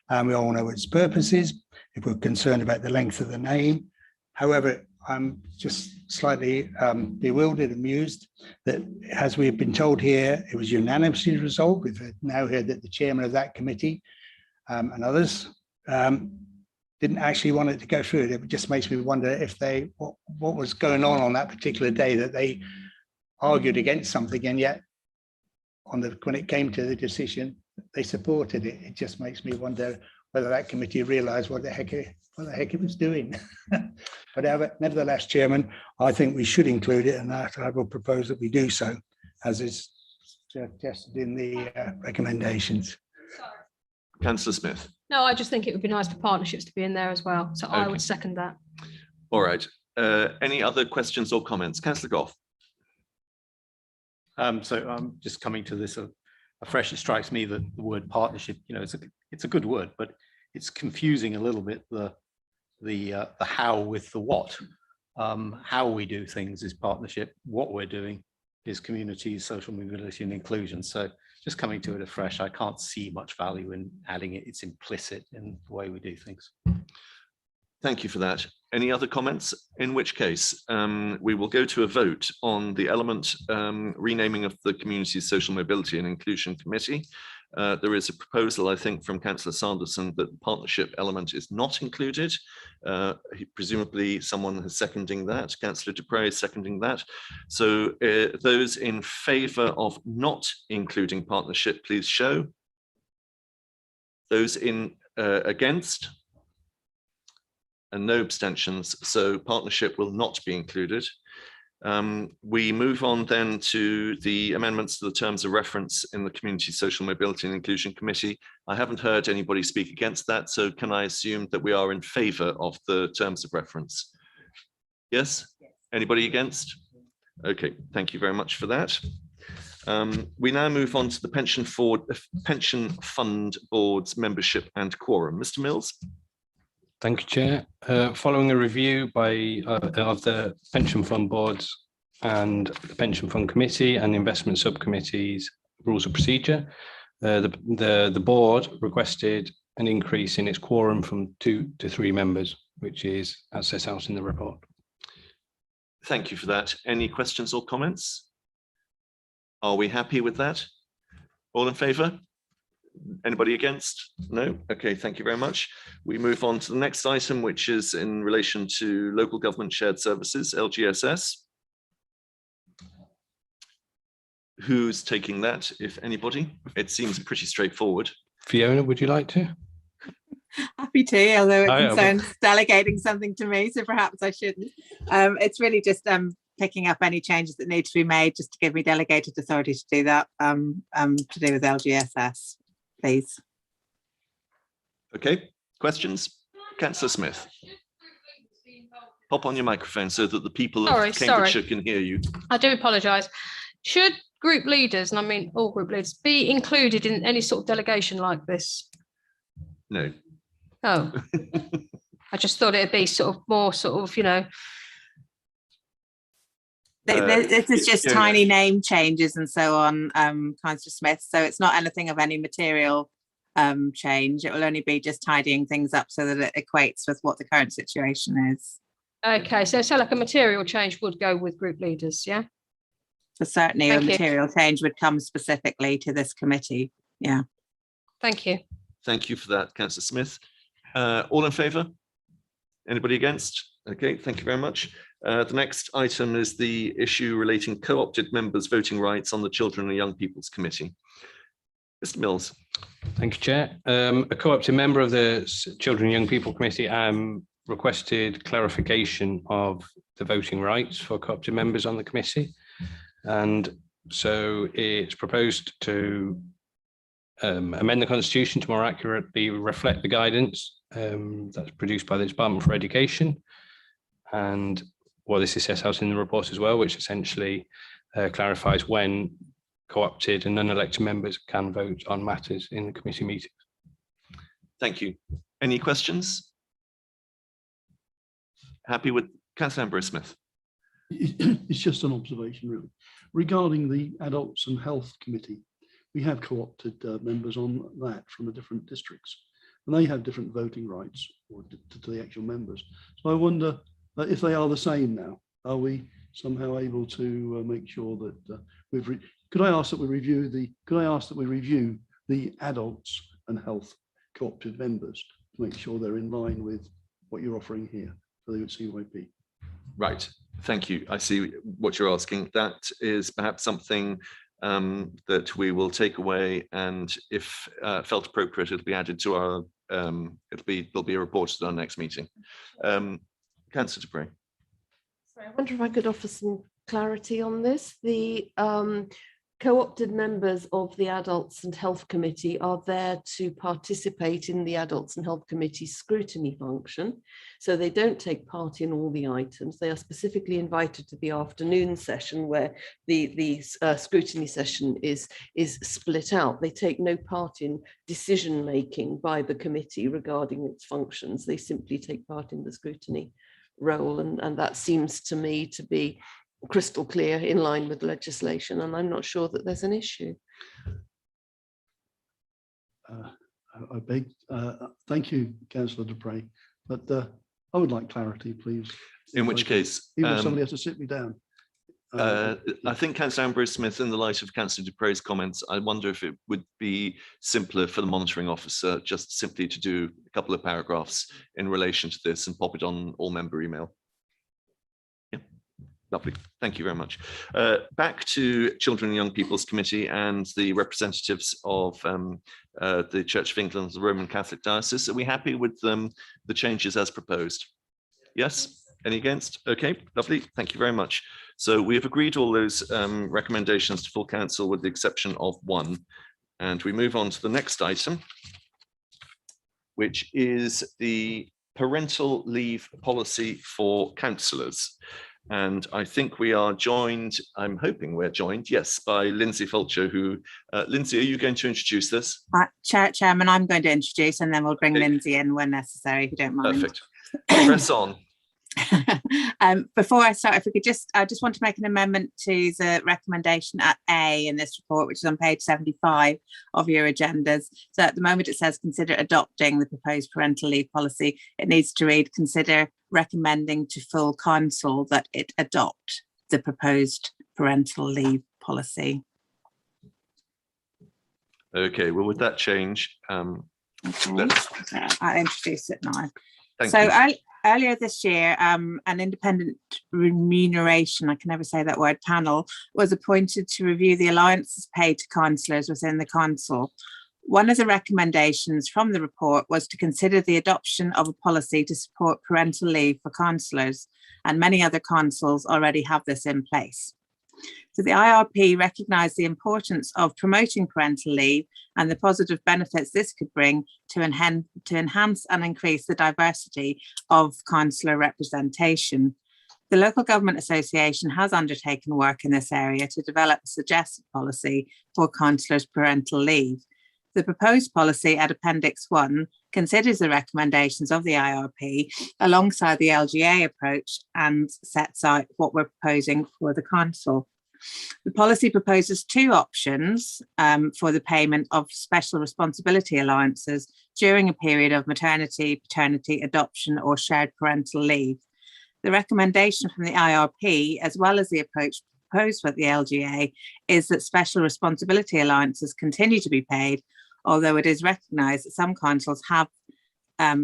and we all know what its purpose is, if we're concerned about the length of the name. However, I'm just slightly bewildered, amused that, as we've been told here, it was unanimously resolved. We've now heard that the chairman of that committee and others didn't actually want it to go through. It just makes me wonder if what was going on that particular day, that they argued against something, and yet when it came to the decision, they supported it. It just makes me wonder whether that committee realised what the heck it was doing. But nevertheless, Chairman, I think we should include it, and I will propose that we do so, as is suggested in the recommendations. Councillor Smith. No, I just think it would be nice for partnerships to be in there as well. So I Okay. would second that. All right. Any other questions or comments? Councillor Goff. So I'm just coming to this afresh. It strikes me that the word partnership, you know, it's a good word, but it's confusing a little bit the how with the what. How we do things is partnership. What we're doing is community, social mobility and inclusion. So just coming to it afresh, I can't see much value in adding it. It's implicit in the way we do things. Thank you for that. Any other comments? In which case, we will go to a vote on the element renaming of the Community Social Mobility and Inclusion Committee. There is a proposal, I think, from Councillor Sanderson that the partnership element is not included. Presumably someone is seconding that. Councillor Dupre is seconding that. So those in favour of not including partnership, please show. Those in against? And no abstentions, so partnership will not be included. We move on then to the amendments to the terms of reference in the Community Social Mobility and Inclusion Committee. I haven't heard anybody speak against that, so can I assume that we are in favour of the terms of reference? Yes? Anybody against? Okay, thank you very much for that. We now move on to the Pension Fund Board's membership and quorum. Mr. Mills? Thank you, Chair. Following a review of the pension fund boards and the pension fund committee and the investment subcommittee's rules of procedure, the board requested an increase in its quorum from 2 to 3 members, which is as set out in the report. Thank you for that. Any questions or comments? Are we happy with that? All in favour? Anybody against? No? Okay, thank you very much. We move on to the next item, which is in relation to local government shared services, LGSS. Who's taking that, if anybody? It seems pretty straightforward. Fiona, would you like to? Happy to, although it concerns delegating something to me, so perhaps I shouldn't. It's really just picking up any changes that need to be made, just to give me delegated authority to do that, to do with LGSS. Please. Okay, questions? Councillor Smith. Pop on your microphone so that the people of Cambridgeshire can hear you. I do apologise. Should group leaders, and I mean all group leaders, be included in any sort of delegation like this? No. Oh, I just thought it'd be sort of more sort of, you know. This is just tiny name changes and so on, Councillor Smith. So it's not anything of any material change. It will only be just tidying things up so that it equates with what the current situation is. Okay, so like a material change would go with group leaders, yeah? So certainly a material change would come specifically to this committee. Yeah. Thank you. Thank you for that, Councillor Smith. All in favour? Anybody against? Okay, thank you very much. The next item is the issue relating co-opted members' voting rights on the Children and Young People's Committee. Mr. Mills. Thank you, Chair. A co-opted member of the Children and Young People Committee requested clarification of the voting rights for co-opted members on the committee. And so it's proposed to amend the Constitution to more accurately reflect the guidance that's produced by the Department for Education. And this is set out in the report as well, which essentially clarifies when co-opted and unelected members can vote on matters in the committee meetings. Thank you. Any questions? Happy with Councillor Smith? It's just an observation, really. Regarding the Adults and Health Committee, we have co-opted members on that from the different districts, and they have different voting rights to the actual members. So I wonder if they are the same now. Are we somehow able to make sure that could I ask that we review the adults and health co-opted members to make sure they're in line with what you're offering here for the CYP? Right, thank you. I see what you're asking. That is perhaps something that we will take away, and if felt appropriate, it'll be added to our there'll be a report at our next meeting. Councillor Dupre. Sorry, I wonder if I could offer some clarity on this. The co-opted members of the Adults and Health Committee are there to participate in the Adults and Health Committee scrutiny function. So they don't take part in all the items. They are specifically invited to the afternoon session where the scrutiny session is split out. They take no part in decision making by the committee regarding its functions. They simply take part in the scrutiny role, and that seems to me to be crystal clear in line with legislation, and I'm not sure that there's an issue. I beg, thank you, Councillor Dupre, but I would like clarity, please. In which case, even if somebody has to sit me down. I think Councillor Ambrose Smith, in the light of Councillor Dupre's comments, I wonder if it would be simpler for the monitoring officer just simply to do a couple of paragraphs in relation to this and pop it on all member email. Lovely, thank you very much. Back to Children and Young People's Committee and the representatives of the Church of England, the Roman Catholic Diocese. Are we happy with the changes as proposed? Yes, any against? Okay, lovely, thank you very much. So we have agreed all those recommendations to full council with the exception of one. And we move on to the next item, which is the parental leave policy for councillors. And I think we are joined, I'm hoping we're joined, yes, by Lindsay Fulcher, who, Lindsay, are you going to introduce this? Chairman, I'm going to introduce, and then we'll bring Lindsay in when necessary, if you don't mind. Perfect. Press on. Before I start, if we could I just want to make an amendment to the recommendation at A in this report, which is on page 75 of your agendas. So at the moment it says consider adopting the proposed parental leave policy. It needs to read consider recommending to full council that it adopt the proposed parental leave policy. Okay, well, with that change, Okay. I'll introduce it now. Thank So you. Earlier this year, an independent remuneration, I can never say that word, panel was appointed to review the allowances paid to councillors within the council. One of the recommendations from the report was to consider the adoption of a policy to support parental leave for councillors, and many other councils already have this in place. So the IRP recognised the importance of promoting parental leave and the positive benefits this could bring to enhance and increase the diversity of councillor representation. The Local Government Association has undertaken work in this area to develop a suggested policy for councillors' parental leave. The proposed policy at Appendix 1 considers the recommendations of the IRP alongside the LGA approach and sets out what we're proposing for the council. The policy proposes two options for the payment of special responsibility allowances during a period of maternity, paternity, adoption or shared parental leave. The recommendation from the IRP, as well as the approach proposed by the LGA, is that special responsibility allowances continue to be paid, although it is recognised that some councils have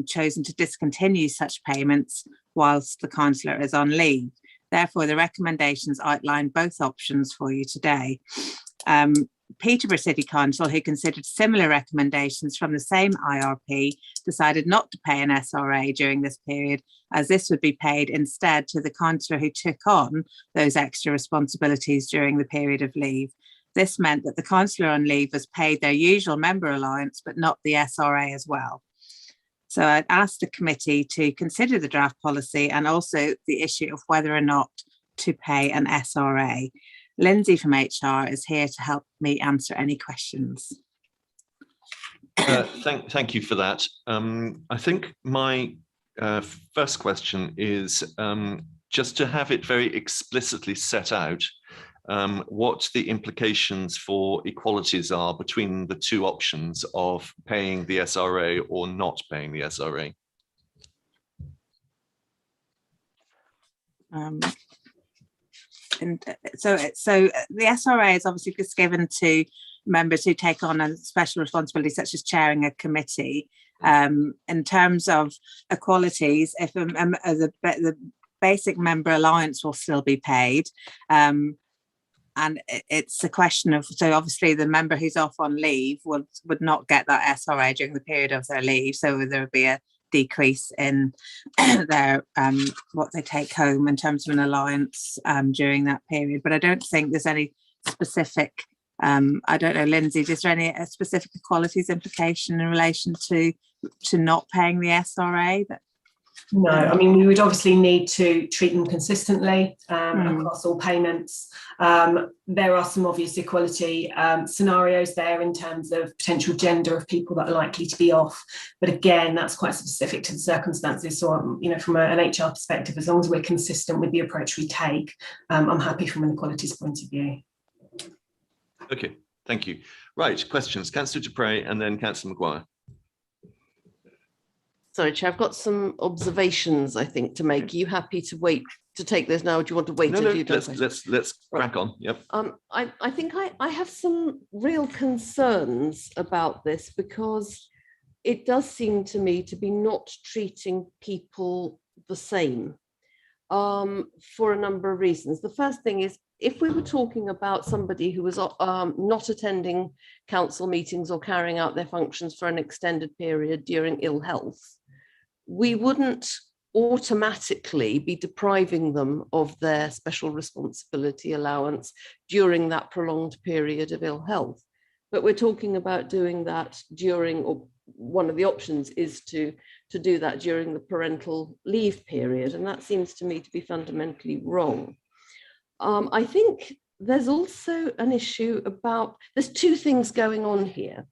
chosen to discontinue such payments whilst the councillor is on leave. Therefore, the recommendations outline both options for you today. Peterborough City Council, who considered similar recommendations from the same IRP, decided not to pay an SRA during this period, as this would be paid instead to the councillor who took on those extra responsibilities during the period of leave. This meant that the councillor on leave was paid their usual member allowance, but not the SRA as well. So I'd asked the committee to consider the draft policy and also the issue of whether or not to pay an SRA. Lindsay from HR is here to help me answer any questions. Thank you for that. I think my first question is just to have it very explicitly set out what the implications for equalities are between the two options of paying the SRA or not paying the SRA. And so the SRA is obviously just given to members who take on a special responsibility, such as chairing a committee. In terms of equalities, if the basic member allowance will still be paid, and it's a question of, so obviously the member who's off on leave would not get that SRA during the period of their leave. So there would be a decrease in their what they take home in terms of an allowance during that period. But I don't think there's any specific I don't know, Lindsay, is there any specific equalities implication in relation to not paying the SRA? No, I mean, we would obviously need to treat them consistently across all payments. There are some obvious equality scenarios there in terms of potential gender of people that are likely to be off. But again, that's quite specific to the circumstances. So, you know, from an HR perspective, as long as we're consistent with the approach we take, I'm happy from an equalities point of view. Okay, thank you. Right, questions. Councillor Dupre and then Councillor Maguire. Sorry, Chair, I've got some observations, I think, to make. Are you happy to wait to take this now? Or do you want to wait No, until no, you do let's crack on. Yep. I think I have some real concerns about this because it does seem to me to be not treating people the same for a number of reasons. The first thing is, if we were talking about somebody who was not attending council meetings or carrying out their functions for an extended period during ill health, we wouldn't automatically be depriving them of their special responsibility allowance during that prolonged period of ill health. But we're talking about doing that during, or one of the options is to do that during the parental leave period. And that seems to me to be fundamentally wrong. I think there's also an issue about, there's two things going on here.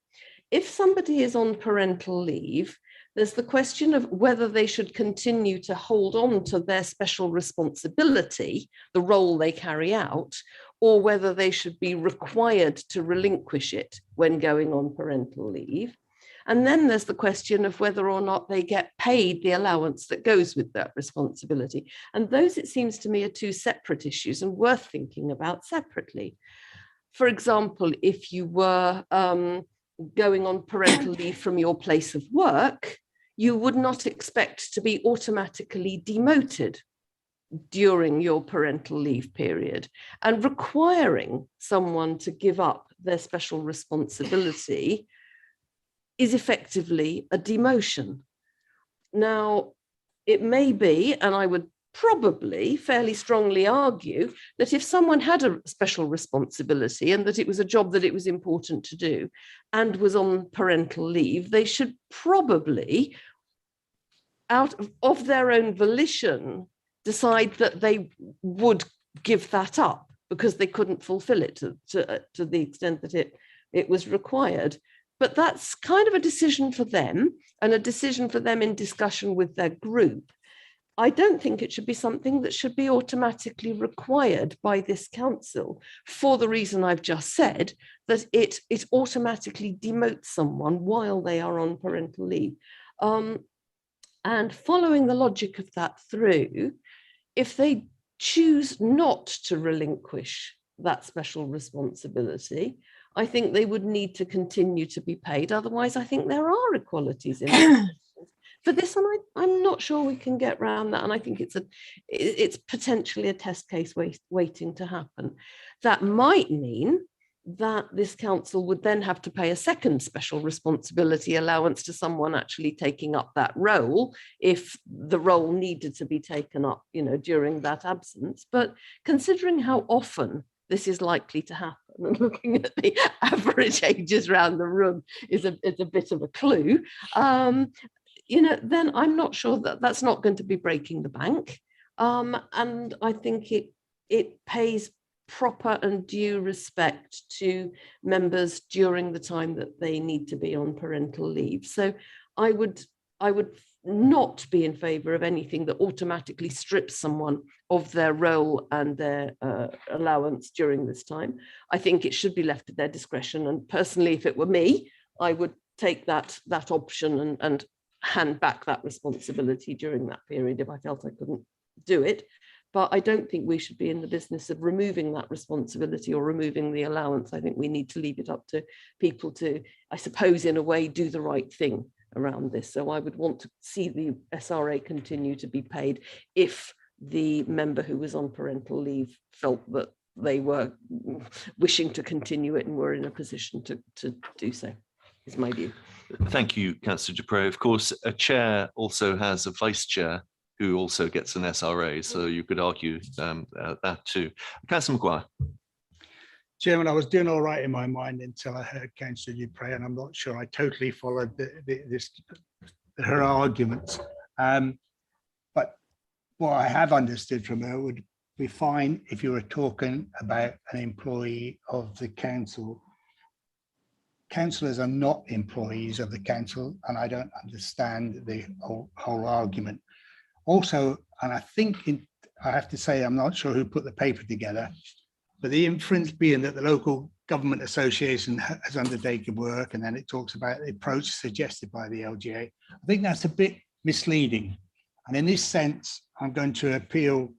If somebody is on parental leave, there's the question of whether they should continue to hold on to their special responsibility, the role they carry out, or whether they should be required to relinquish it when going on parental leave. And then there's the question of whether or not they get paid the allowance that goes with that responsibility. And those, it seems to me, are two separate issues and worth thinking about separately. For example, if you were going on parental leave from your place of work, you would not expect to be automatically demoted during your parental leave period, and requiring someone to give up their special responsibility is effectively a demotion. Now, it may be, and I would probably fairly strongly argue, that if someone had a special responsibility and that it was a job that it was important to do and was on parental leave, they should probably, out of their own volition, decide that they would give that up because they couldn't fulfill it to the extent that it was required. But that's kind of a decision for them, and a decision for them in discussion with their group. I don't think it should be something that should be automatically required by this council for the reason I've just said, that it automatically demotes someone while they are on parental leave. And following the logic of that through, if they choose not to relinquish that special responsibility, I think they would need to continue to be paid. Otherwise, I think there are equalities in it. For this one, I'm not sure we can get around that. And I think it's potentially a test case waiting to happen. That might mean that this council would then have to pay a second special responsibility allowance to someone actually taking up that role if the role needed to be taken up, you know, during that absence. But considering how often this is likely to happen, and looking at the average ages around the room is a bit of a clue, you know, then I'm not sure that that's not going to be breaking the bank. And I think it pays proper and due respect to members during the time that they need to be on parental leave. So I would not be in favour of anything that automatically strips someone of their role and their allowance during this time. I think it should be left at their discretion. And personally, if it were me, I would take that option and hand back that responsibility during that period if I felt I couldn't do it. But I don't think we should be in the business of removing that responsibility or removing the allowance. I think we need to leave it up to people to, I suppose, in a way, do the right thing around this. So I would want to see the SRA continue to be paid if the member who was on parental leave felt that they were wishing to continue it and were in a position to do so, is my view. Thank you, Councillor Dupre. Of course, a chair also has a vice chair who also gets an SRA, so you could argue that too. Councillor Maguire. Chairman, I was doing all right in my mind until I heard Councillor Dupre, and I'm not sure I totally followed her arguments. But what I have understood from her would be fine if you were talking about an employee of the council. Councillors are not employees of the council, and I don't understand the whole argument. Also, and I think I have to say, I'm not sure who put the paper together, but the inference being that the local government association has undertaken work, and then it talks about the approach suggested by the LGA. I think that's a bit misleading. And in this sense, I'm going to appeal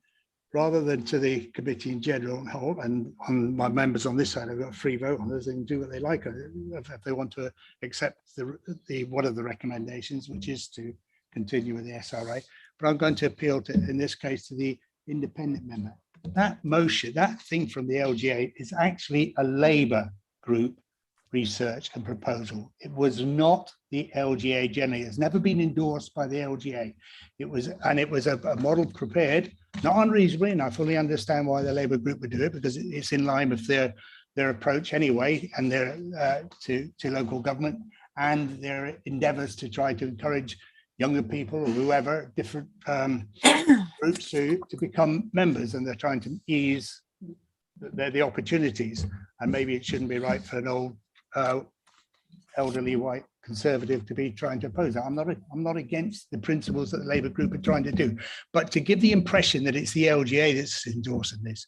rather than to the committee in general and on my members on this side. I've got a free vote on this. They can do what they like if they want to accept the one of the recommendations, which is to continue with the SRA. But I'm going to appeal to, in this case, to the independent member. That motion, that thing from the LGA is actually a Labour group research and proposal. It was not the LGA generally. It's never been endorsed by the LGA. It was a model prepared, not unreasonably, and I fully understand why the Labour group would do it, because it's in line with their approach anyway, and their to local government, and their endeavours to try to encourage younger people or whoever, different groups to become members, and they're trying to ease the opportunities. And maybe it shouldn't be right for an old elderly white conservative to be trying to oppose that. I'm not against the principles that the Labour group are trying to do, but to give the impression that it's the LGA that's endorsing this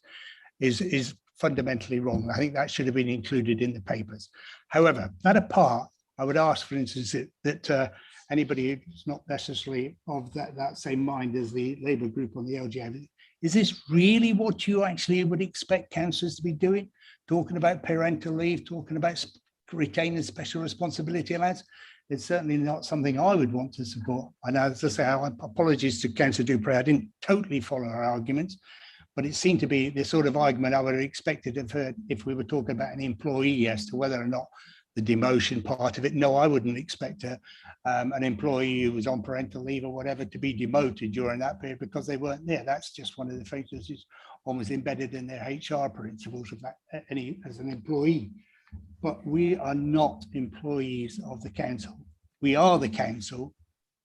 is fundamentally wrong. I think that should have been included in the papers. However, that apart, I would ask, for instance, that anybody who's not necessarily of that same mind as the Labour group on the LGA, is this really what you actually would expect councillors to be doing? Talking about parental leave, talking about retaining special responsibility allowance? It's certainly not something I would want to support. And as I say, apologies to Councillor Dupre, I didn't totally follow her arguments, but it seemed to be the sort of argument I would have expected of her if we were talking about an employee as to whether or not the demotion part of it. No, I wouldn't expect an employee who was on parental leave or whatever to be demoted during that period because they weren't there. That's just one of the factors that's almost embedded in their HR principles of that as an employee. But we are not employees of the council. We are the council,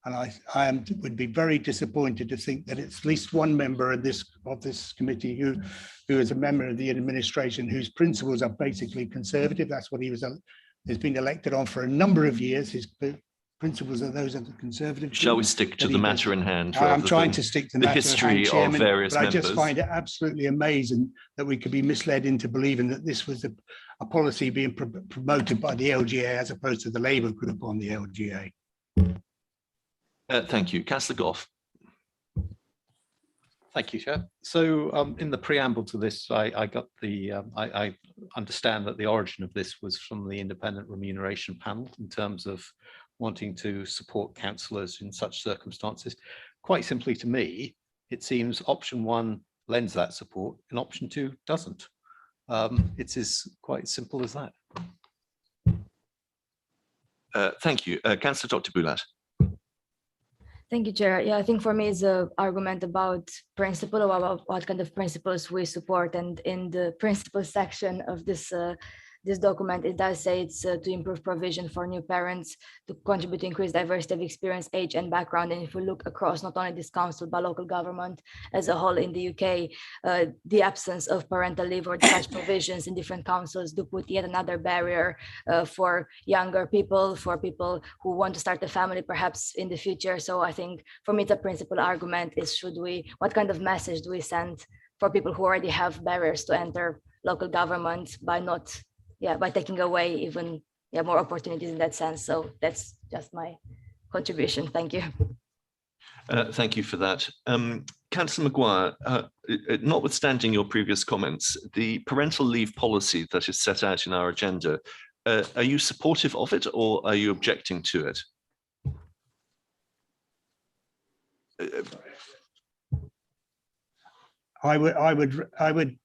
and I would be very disappointed to think that it's at least one member of this committee who is a member of the administration whose principles are basically conservative. That's what has been elected on for a number of years. His principles are those of the Conservative. Shall we stick to the matter in hand? I'm trying to stick to the history of various members. I just find it absolutely amazing that we could be misled into believing that this was a policy being promoted by the LGA as opposed to the Labour group on the LGA. Thank you. Councillor Gough. Thank you, Chair. So in the preamble to this, I got I understand that the origin of this was from the Independent Remuneration Panel in terms of wanting to support councillors in such circumstances. Quite simply to me, it seems option one lends that support and option two doesn't. It's as quite simple as that. Thank you. Councillor Dr. Boulat. Thank you, Chair. Yeah, I think for me it's an argument about principle, about what kind of principles we support. And in the principles section of this document, it does say it's to improve provision for new parents, to contribute to increase diversity of experience, age and background. And if we look across not only this council, but local government as a whole in the UK, the absence of parental leave or such provisions in different councils do put yet another barrier for younger people, for people who want to start a family perhaps in the future. So I think for me, it's a principal argument is what kind of message do we send for people who already have barriers to enter local government by taking away even more opportunities in that sense. So that's just my contribution. Thank you. Thank you for that. Councillor Maguire, notwithstanding your previous comments, the parental leave policy that is set out in our agenda, are you supportive of it or are you objecting to it? I would,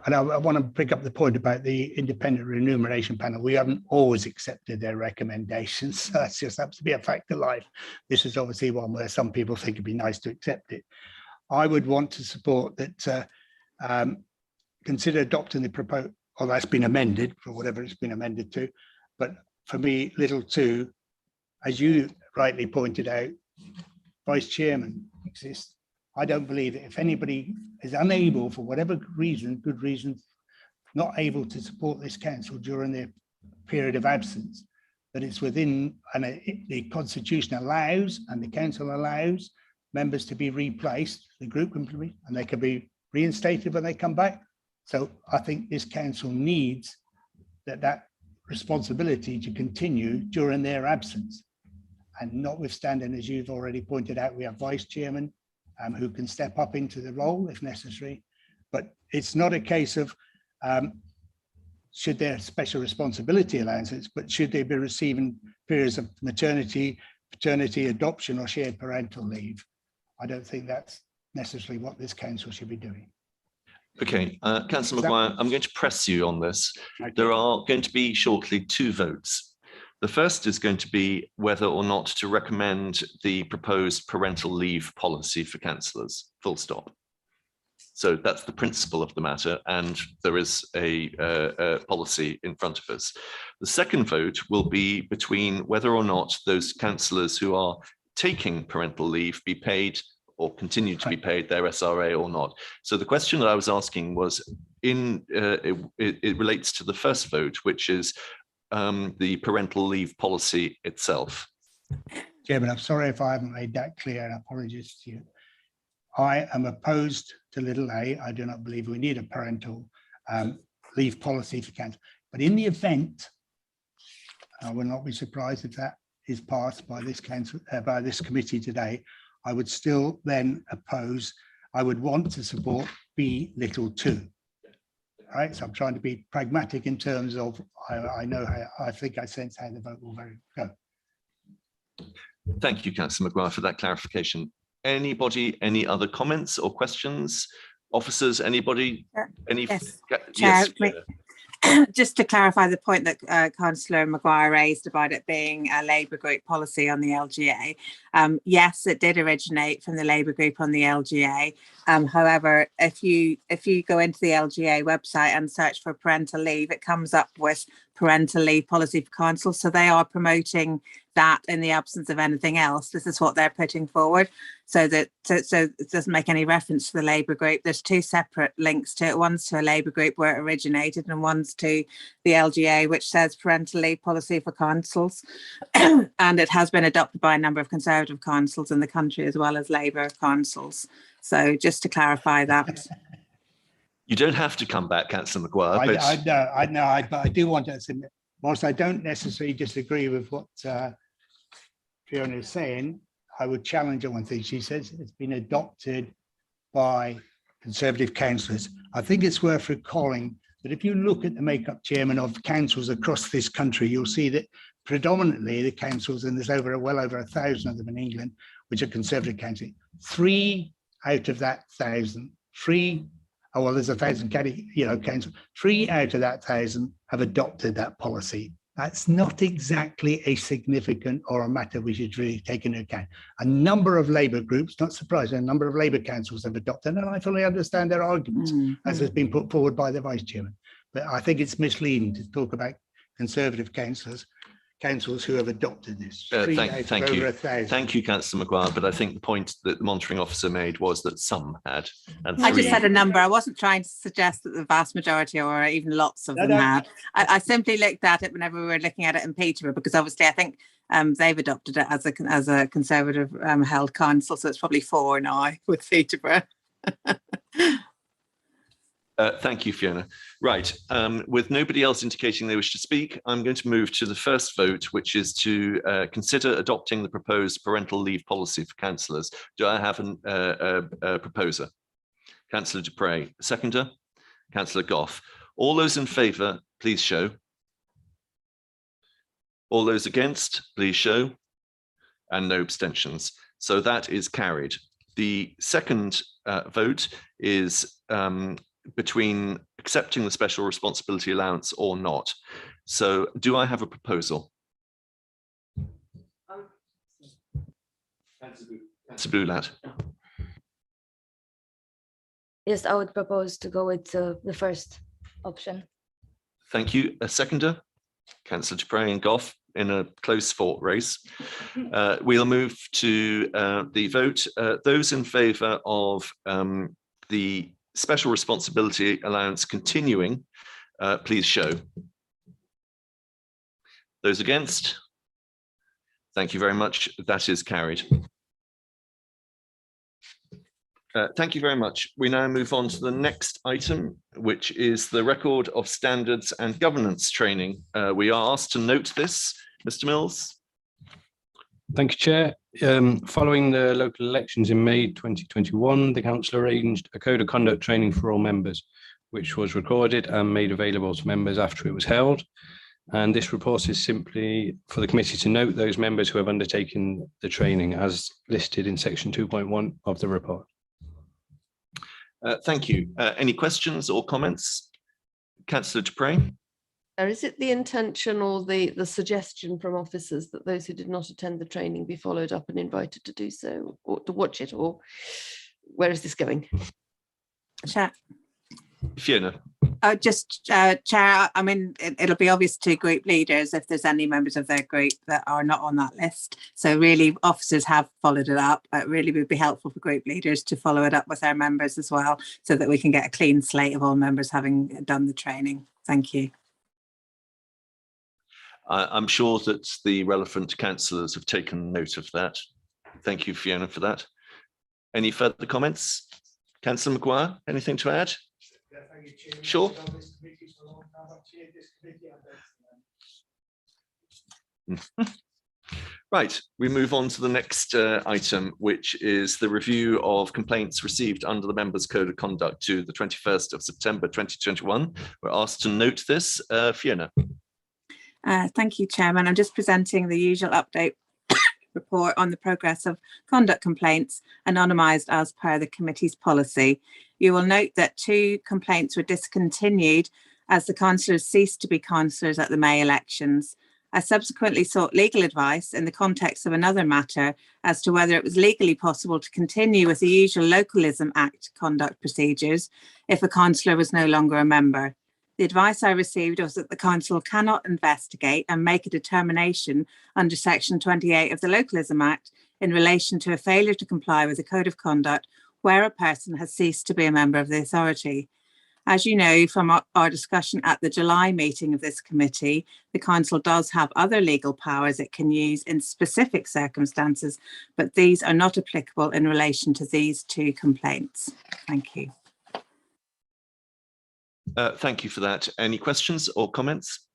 and I want to pick up the point about the Independent Remuneration Panel. We haven't always accepted their recommendations. So that's just has to be a fact of life. This is obviously one where some people think it'd be nice to accept it. I would want to support that, consider adopting the proposed, or that's been amended for whatever it's been amended to. But for me, little 2, as you rightly pointed out, vice chairman exists. I don't believe that if anybody is unable, for whatever reason, good reason, not able to support this council during their period of absence, that it's within, and the constitution allows and the council allows members to be replaced, the group can be, and they can be reinstated when they come back. So I think this council needs that responsibility to continue during their absence. And notwithstanding, as you've already pointed out, we have vice chairman who can step up into the role if necessary. But it's not a case of should there special responsibility allowances, but should they be receiving periods of maternity, paternity, adoption, or shared parental leave? I don't think that's necessarily what this council should be doing. Okay, Councillor Maguire, I'm going to press you on this. Okay. There are going to be shortly 2 votes. The first is going to be whether or not to recommend the proposed parental leave policy for councillors, full stop. So that's the principle of the matter, and there is a policy in front of us. The second vote will be between whether or not those councillors who are taking parental leave be paid or continue to be paid their SRA or not. So the question that I was asking was, it relates to the first vote, which is the parental leave policy itself. Chairman, I'm sorry if I haven't made that clear, and apologies to you. I am opposed to little a. I do not believe we need a parental leave policy for council. But in the event, I will not be surprised if that is passed by this council, by this committee today, I would still then oppose, I would want to support B little 2. Right, so I'm trying to be pragmatic in terms of, I know how, I think I sense how the vote will go. Thank you, Councillor Maguire, for that clarification. Anybody, any other comments or questions? Officers, anybody? Any? Yes, Yes. Just to clarify the point that Councillor Maguire raised about it being a Labour group policy on the LGA. Yes, it did originate from the Labour group on the LGA. However, if you go into the LGA website and search for parental leave, it comes up with parental leave policy for council. So they are promoting that in the absence of anything else. This is what they're putting forward. So that so it doesn't make any reference to the Labour group. There's 2 separate links to it. One's to a Labour group where it originated, and one's to the LGA, which says parental leave policy for councils. And it has been adopted by a number of Conservative councils in the country as well as Labour councils. So just to clarify that. You don't have to come back, Councillor Maguire. I know, but I do want to submit, whilst I don't necessarily disagree with what Fiona is saying, I would challenge her one thing. She says it's been adopted by Conservative councillors. I think it's worth recalling that if you look at the makeup chairman of councils across this country, you'll see that predominantly the councils, and there's well over 1,000 of them in England, which are Conservative councils. 3 out of that 1,000, well, there's 1,000 councils. 3 out of that 1,000 have adopted that policy. That's not exactly a significant or a matter we should really take into account. A number of Labour groups, not surprising, a number of Labour councils have adopted, and I fully understand their arguments as has been put forward by the Vice Chairman. But I think it's misleading to talk about Conservative councils who have adopted this. Thank you. Thank you, Councillor Maguire. But I think the point that the monitoring officer made was that some had. And I just said a number. I wasn't trying to suggest that the vast majority or even lots of them had. I simply looked at it whenever we were looking at it in Peterborough, because obviously I think they've adopted it as a Conservative held council. So it's probably 4 now with Peterborough. Thank you, Fiona. Right, with nobody else indicating they wish to speak, I'm going to move to the first vote, which is to consider adopting the proposed parental leave policy for councillors. Do I have a proposer? Councillor Dupre, seconder? Councillor Gough. All those in favour, please show. All those against, please show. And no abstentions. So that is carried. The second vote is between accepting the special responsibility allowance or not. So do I have a proposal? Councillor Boulat. Yes, I would propose to go with the first option. Thank you. A seconder? Councillor Dupre and Goff in a close fought race. We'll move to the vote. Those in favour of the special responsibility allowance continuing, please show. Those against? Thank you very much. That is carried. Thank you very much. We now move on to the next item, which is the record of standards and governance training. We are asked to note this. Mr. Mills. Thank you, Chair. Following the local elections in May 2021, the council arranged a code of conduct training for all members, which was recorded and made available to members after it was held. And this report is simply for the committee to note those members who have undertaken the training as listed in section 2.1 of the report. Thank you. Any questions or comments? Councillor Dupre. Is it the intention or the suggestion from officers that those who did not attend the training be followed up and invited to do so or to watch it, or where is this going? Chair. Fiona. Just Chair, I mean, it'll be obvious to group leaders if there's any members of their group that are not on that list. So really officers have followed it up. It really would be helpful for group leaders to follow it up with our members as well, so that we can get a clean slate of all members having done the training. Thank you. I'm sure that the relevant councillors have taken note of that. Thank you, Fiona, for that. Any further comments? Councillor Maguire, anything to add? Yeah, thank you, Chair. Sure. Right, we move on to the next item, which is the review of complaints received under the Members' Code of Conduct to the 21st of September 2021. We're asked to note this. Fiona. Thank you, Chairman. I'm just presenting the usual update report on the progress of conduct complaints anonymised as per the committee's policy. You will note that 2 complaints were discontinued as the councillors ceased to be councillors at the May elections. I subsequently sought legal advice in the context of another matter as to whether it was legally possible to continue with the usual Localism Act conduct procedures if a councillor was no longer a member. The advice I received was that the council cannot investigate and make a determination under section 28 of the Localism Act in relation to a failure to comply with the code of conduct where a person has ceased to be a member of the authority. As you know from our discussion at the July meeting of this committee, the council does have other legal powers it can use in specific circumstances, but these are not applicable in relation to these 2 complaints. Thank you. Thank you for that. Any questions or comments?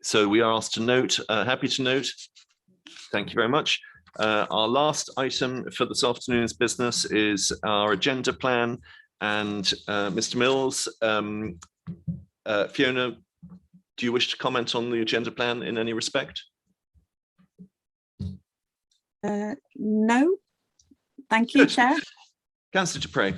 So we are asked to note, happy to note. Thank you very much. Our last item for this afternoon's business is our agenda plan. And Mr. Mills, Fiona, do you wish to comment on the agenda plan in any respect? No. Thank you, Chair. Councillor Dupre.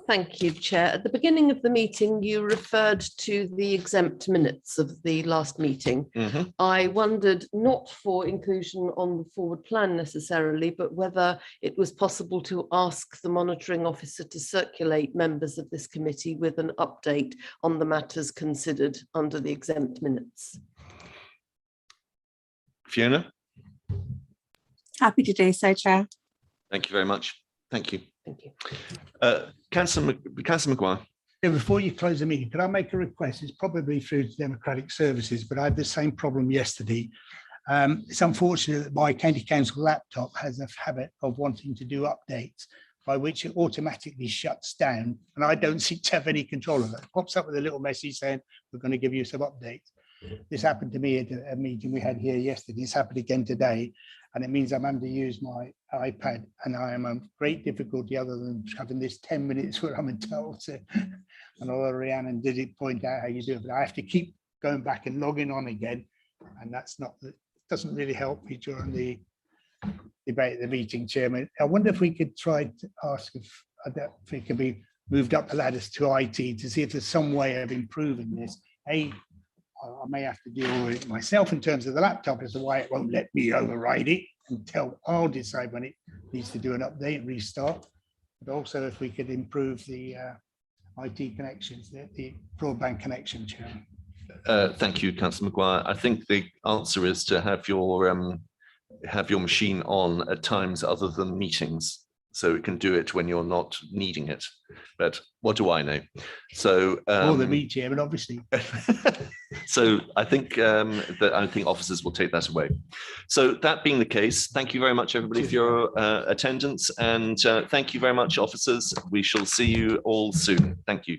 Thank you, Chair. At the beginning of the meeting, you referred to the exempt minutes of the last meeting. Mm-hmm. I wondered, not for inclusion on the forward plan necessarily, but whether it was possible to ask the monitoring officer to circulate members of this committee with an update on the matters considered under the exempt minutes. Fiona. Happy to do so, Chair. Thank you very much. Thank you. Thank you. Councillor Maguire. Yeah, before you close the meeting, could I make a request? It's probably through Democratic Services, but I had the same problem yesterday. It's unfortunate that my county council laptop has a habit of wanting to do updates, by which it automatically shuts down, and I don't seem to have any control of it. It pops up with a little message saying, we're going to give you some updates. This happened to me at a meeting we had here yesterday. It's happened again today, and it means I'm having to use my iPad, and I am in great difficulty other than having this 10 minutes where I'm entitled to. And although Rhiannon did point out how you do it, but I have to keep going back and logging on again, and that's not, it doesn't really help me during the debate at the meeting, Chairman. I wonder if we could try to ask if it can be moved up the ladders to IT to see if there's some way of improving this. I may have to deal with it myself in terms of the laptop as to why it won't let me override it until I'll decide when it needs to do an update and restart. but also if we could improve the IT connections, the broadband connection, Chair. Thank you, Councillor Maguire. I think the answer is to have your machine on at times other than meetings, so it can do it when you're not needing it. But what do I know? So More than me, Chairman, obviously. so I think officers will take that away. So that being the case, thank you very much, everybody, for your attendance, and thank you very much, officers. We shall see you all soon. Thank you.